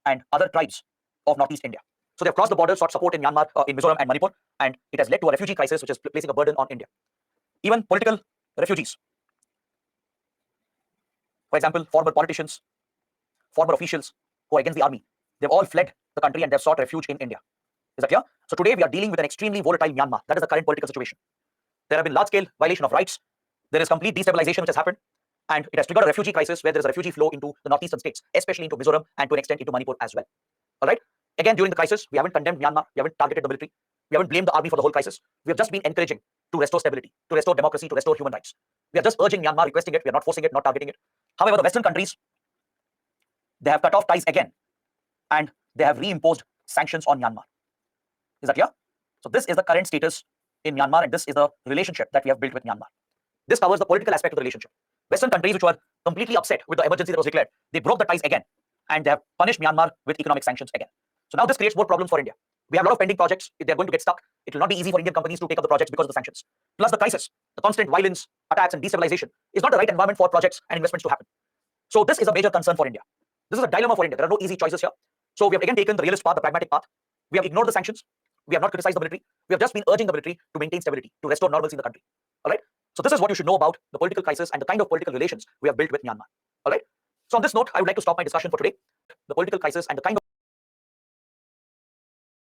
and other tribes of Northeast India. So they have crossed the border, sought support in Myanmar, in Mizoram and Manipur, and it has led to a refugee crisis, which is placing a burden on India. Even political refugees, for example, former politicians, former officials who are against the army, they've all fled the country and they've sought refuge in India. Is that clear? So today we are dealing with an extremely volatile Myanmar. That is the current political situation. There have been large-scale violation of rights. There is complete destabilization which has happened, and it has triggered a refugee crisis where there is a refugee flow into the northeastern states, especially into Mizoram and to an extent into Manipur as well. All right. Again, during the crisis, we haven't condemned Myanmar. We haven't targeted the military. We haven't blamed the army for the whole crisis. We have just been encouraging to restore stability, to restore democracy, to restore human rights. We are just urging Myanmar, requesting it. We are not forcing it, not targeting it. However, the Western countries, they have cut off ties again, and they have reimposed sanctions on Myanmar. Is that clear? So this is the current status in Myanmar, and this is the relationship that we have built with Myanmar. This covers the political aspect of the relationship. Western countries, which were completely upset with the emergency that was declared, they broke the ties again, and they have punished Myanmar with economic sanctions again. So now this creates more problems for India. We have a lot of pending projects. They're going to get stuck. It will not be easy for Indian companies to take up the projects because of the sanctions. Plus the crisis, the constant violence, attacks, and destabilization is not the right environment for projects and investments to happen. So this is a major concern for India. This is a dilemma for India. There are no easy choices here. So we have again taken the realist path, the pragmatic path. We have ignored the sanctions. We have not criticized the military. We have just been urging the military to maintain stability, to restore normalcy in the country. All right. So this is what you should know about the political crisis and the kind of political relations we have built with Myanmar. All right. So on this note, I would like to stop my discussion for today. The political crisis and the kind of